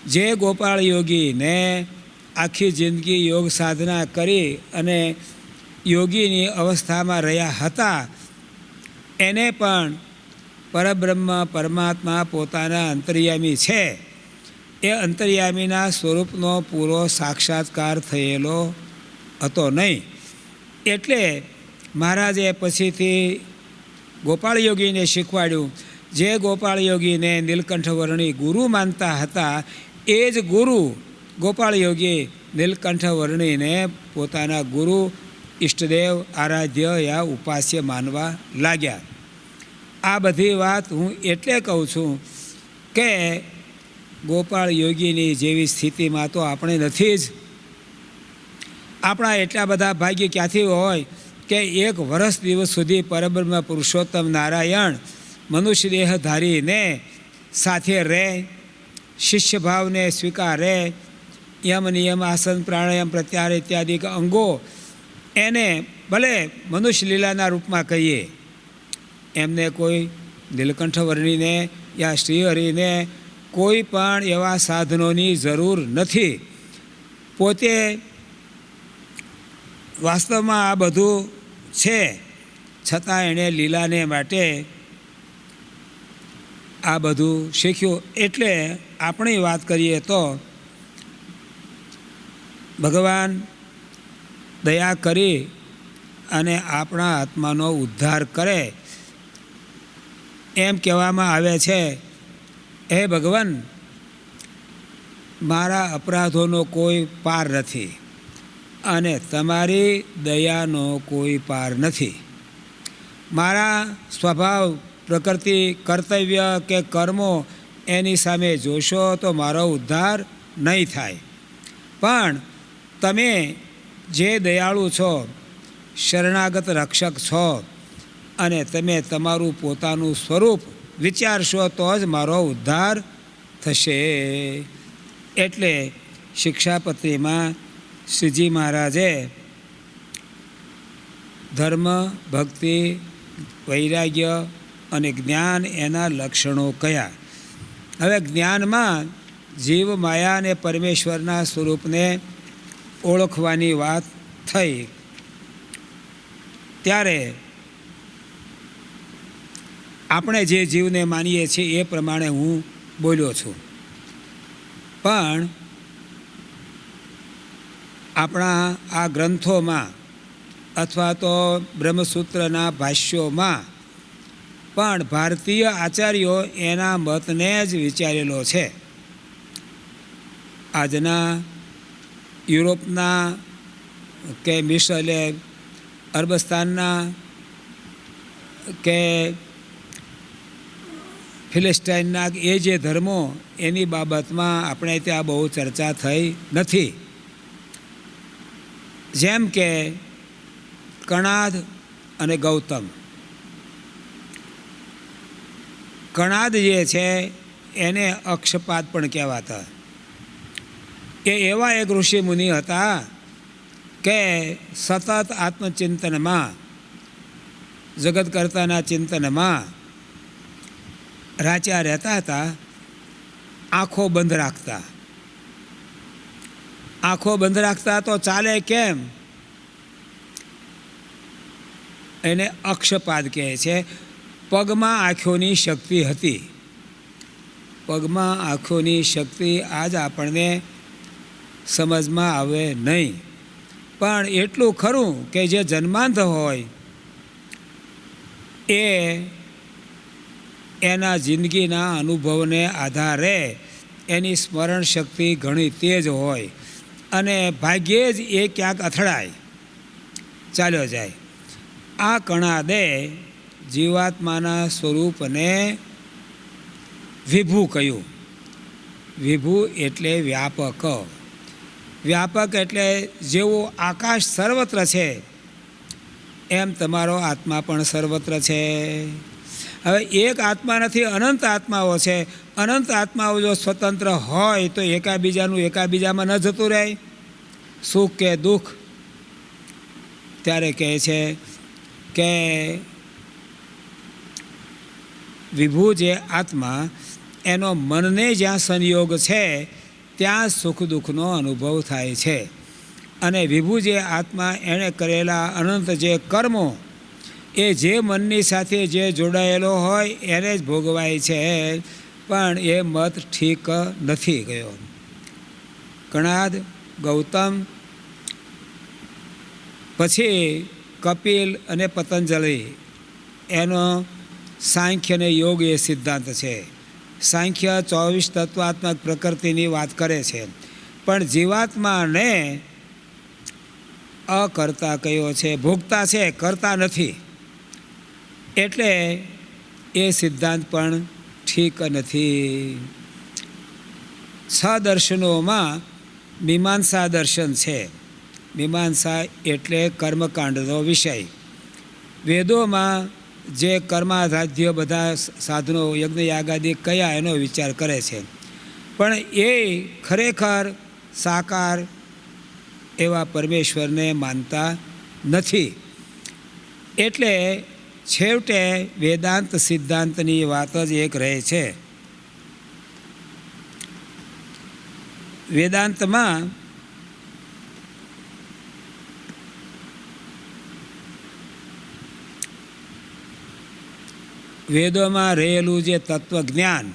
જે ગોપાળ યોગીને આખી જિંદગી યોગ સાધના કરી અને યોગીની અવસ્થામાં રહ્યા હતા એને પણ પરબ્રહ્મ પરમાત્મા પોતાના અંતર્યામી છે એ અંતર્યામીના સ્વરૂપનો પૂરો સાક્ષાત્કાર થયેલો હતો નહીં. એટલે મહારાજે પછીથી ગોપાળ યોગીને શીખવાડ્યું. જે ગોપાળ યોગીને નીલકંઠ વર્ણી ગુરુ માનતા હતા એ જ ગુરુ ગોપાળ યોગી નીલકંઠ વર્ણીને પોતાના ગુરુ, ઈષ્ટદેવ, આરાધ્ય યા ઉપાસ્ય માનવા લાગ્યા. આ બધી વાત હું એટલે કહું છું કે ગોપાળ યોગીની જેવી સ્થિતિમાં તો આપણે નથી જ. આપણા એટલા બધા ભાગ્ય ક્યાંથી હોય કે 1 વર્ષ દિવસ સુધી પરબ્રહ્મ પુરુષોત્તમ નારાયણ મનુષ્ય દેહ ધારીને સાથે રહે, શિષ્ય ભાવને સ્વીકારે, યમ નિયમ આસન પ્રાણાયામ પ્રત્યાહાર ઇત્યાદિ અંગો એને ભલે મનુષ્ય લીલાના રૂપમાં કહીએ, એમને કોઈ નીલકંઠ વર્ણીને યા શ્રીહરિને કોઈ પણ એવા સાધનોની જરૂર નથી. પોતે વાસ્તવમાં આ બધું છે છતાં એણે લીલાને માટે આ બધું શીખ્યું. એટલે આપણી વાત કરીએ તો ભગવાન દયા કરી અને આપણા આત્માનો ઉદ્ધાર કરે એમ કહેવામાં આવે છે. હે ભગવાન, મારા અપરાધોનો કોઈ પાર નથી અને તમારી દયાનો કોઈ પાર નથી. મારા સ્વભાવ, પ્રકૃતિ, કર્તવ્ય કે કર્મો એની સામે જોશો તો મારો ઉદ્ધાર નહીં થાય. પણ તમે જે દયાળુ છો, શરણાગત રક્ષક છો અને તમે તમારું પોતાનું સ્વરૂપ વિચારશો તો જ મારો ઉદ્ધાર થશે. એટલે શિક્ષાપત્રીમાં શ્રીજી મહારાજે ધર્મ, ભક્તિ, વૈરાગ્ય અને જ્ઞાન એના લક્ષણો કયા. હવે જ્ઞાનમાં જીવ, માયા અને પરમેશ્વરના સ્વરૂપને ઓળખવાની વાત થઈ ત્યારે આપણે જે જીવને માનીએ છીએ એ પ્રમાણે હું બોલ્યો છું. પણ આપણા આ ગ્રંથોમાં અથવા તો બ્રહ્મસૂત્રના ભાષ્યોમાં પણ ભારતીય આચાર્યો એના મતને જ વિચારેલો છે. આજના યુરોપના કે મિસર અરબસ્તાનના કે ફિલિસ્ટાઇનના એ જે ધર્મો એની બાબતમાં આપણે ત્યાં બહુ ચર્ચા થઈ નથી. જેમ કે કણાદ અને ગૌતમ. કણાદ જે છે એને અક્ષપાદ પણ કહેવાતા. એ એવા એક ઋષિ મુનિ હતા કે સતત આત્મચિંતનમાં, જગતકર્તાના ચિંતનમાં રાચ્યા રહેતા હતા. આંખો બંધ રાખતા. આંખો બંધ રાખતા તો ચાલે કેમ? એને અક્ષપાદ કહે છે. પગમાં આંખોની શક્તિ હતી. પગમાં આંખોની શક્તિ આજ આપણને સમજમાં આવે નહીં. પણ એટલું ખરું કે જે જન્માંધ હોય એ એના જિંદગીના અનુભવને આધારે એની સ્મરણ શક્તિ ઘણી તેજ હોય અને ભાગ્યે જ એ ક્યાંક અથડાય, ચાલ્યો જાય. આ કણાદે જીવાત્માના સ્વરૂપને વિભુ કહ્યું. વિભુ એટલે વ્યાપક. વ્યાપક એટલે જેવું આકાશ સર્વત્ર છે એમ તમારો આત્મા પણ સર્વત્ર છે. હવે એક આત્મા નથી, અનંત આત્માઓ છે. અનંત આત્માઓ જો સ્વતંત્ર હોય તો એકાબીજામાં ન જતું રહે, સુખ કે દુઃખ. ત્યારે કહે છે કે વિભુ જે આત્મા એનો મનને જ્યાં સંયોગ છે ત્યાં સુખ દુઃખનો અનુભવ થાય છે. અને વિભુ જે આત્મા એણે કરેલા અનંત જે કર્મો એ જે મનની સાથે જે જોડાયેલો હોય એને જ ભોગવાય છે. પણ એ મત ઠીક નથી ગયો. કણાદ, ગૌતમ, પછી કપિલ અને પતંજલિ એનો સાંખ્ય અને યોગ એ સિદ્ધાંત છે. સાંખ્ય 24 તત્વાત્મક પ્રકૃતિની વાત કરે છે, પણ જીવાત્માને અકર્તા કયો છે, ભોગતા છે, કરતા નથી. એટલે એ સિદ્ધાંત પણ ઠીક નથી. 6 દર્શનોમાં મીમાંસા દર્શન છે. મીમાંસા એટલે કર્મકાંડનો વિષય. વેદોમાં જે કર્મારાધ્ય બધા સાધનો યજ્ઞ યાગાદિ કયા એનો વિચાર કરે છે. પણ એ ખરેખર સાકાર એવા પરમેશ્વરને માનતા નથી. એટલે છેવટે વેદાંત સિદ્ધાંતની વાત જ એક રહે છે. વેદાંતમાં વેદોમાં રહેલું જે તત્વજ્ઞાન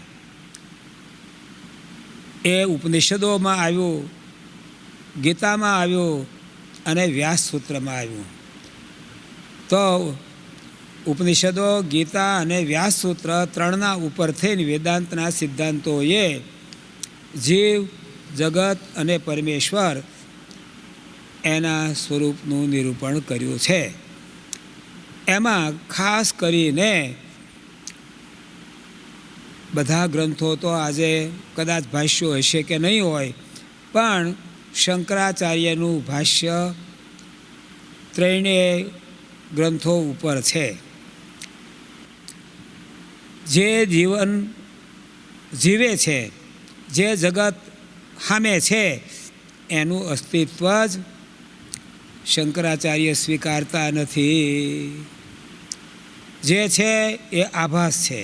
એ ઉપનિષદોમાં આવ્યું, ગીતામાં આવ્યું અને વ્યાસ સૂત્રમાં આવ્યું. તો ઉપનિષદો, ગીતા અને વ્યાસ સૂત્ર ત્રણના ઉપર થઈને વેદાંતના સિદ્ધાંતોએ જીવ, જગત અને પરમેશ્વર એના સ્વરૂપનું નિરૂપણ કર્યું છે. એમાં ખાસ કરીને બધા ગ્રંથો તો આજે કદાચ ભાષ્યો હશે કે નહીં હોય, પણ શંકરાચાર્યનું ભાષ્ય ત્રણેય ગ્રંથો ઉપર છે. જે જીવન જીવે છે, જે જગત સામે છે, એનું અસ્તિત્વ જ શંકરાચાર્ય સ્વીકારતા નથી. જે છે એ આભાસ છે,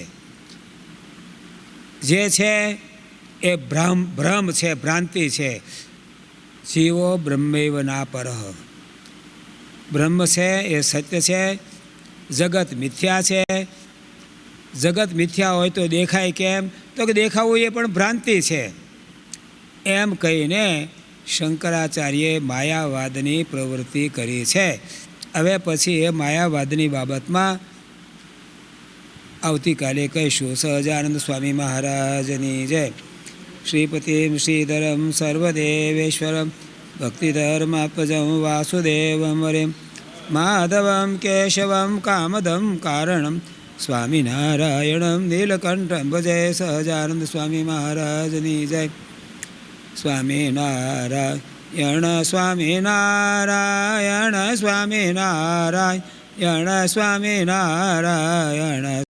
જે છે એ ભ્રમ છે, ભ્રાંતિ છે. જીવો બ્રહ્મૈવ ના પરઃ. બ્રહ્મ છે એ સત્ય છે, જગત મિથ્યા છે. જગત મિથ્યા હોય તો દેખાય કેમ? તો કે દેખાવું એ પણ ભ્રાંતિ છે. એમ કહીને શંકરાચાર્યે માયાવાદની પ્રવૃત્તિ કરી છે. હવે પછી એ માયાવાદની બાબતમાં આવતીકાલે કહીશું. સહજાનંદ સ્વામી મહારાજની જય. શ્રીપતિમ શ્રીધરમ સર્વદેવેશ્વરમ ભક્તિધર્માત્મજમ વાસુદેવમ વરેમ માધવમ કેશવમ કામદમ કારણમ સ્વામિનારાયણમ નીલકંઠમ ભજે સહજાનંદ સ્વામી મહારાજની જય. સ્વામિનારાયણ સ્વામિનારાયણ સ્વામિનારાયણ સ્વામિનારાયણ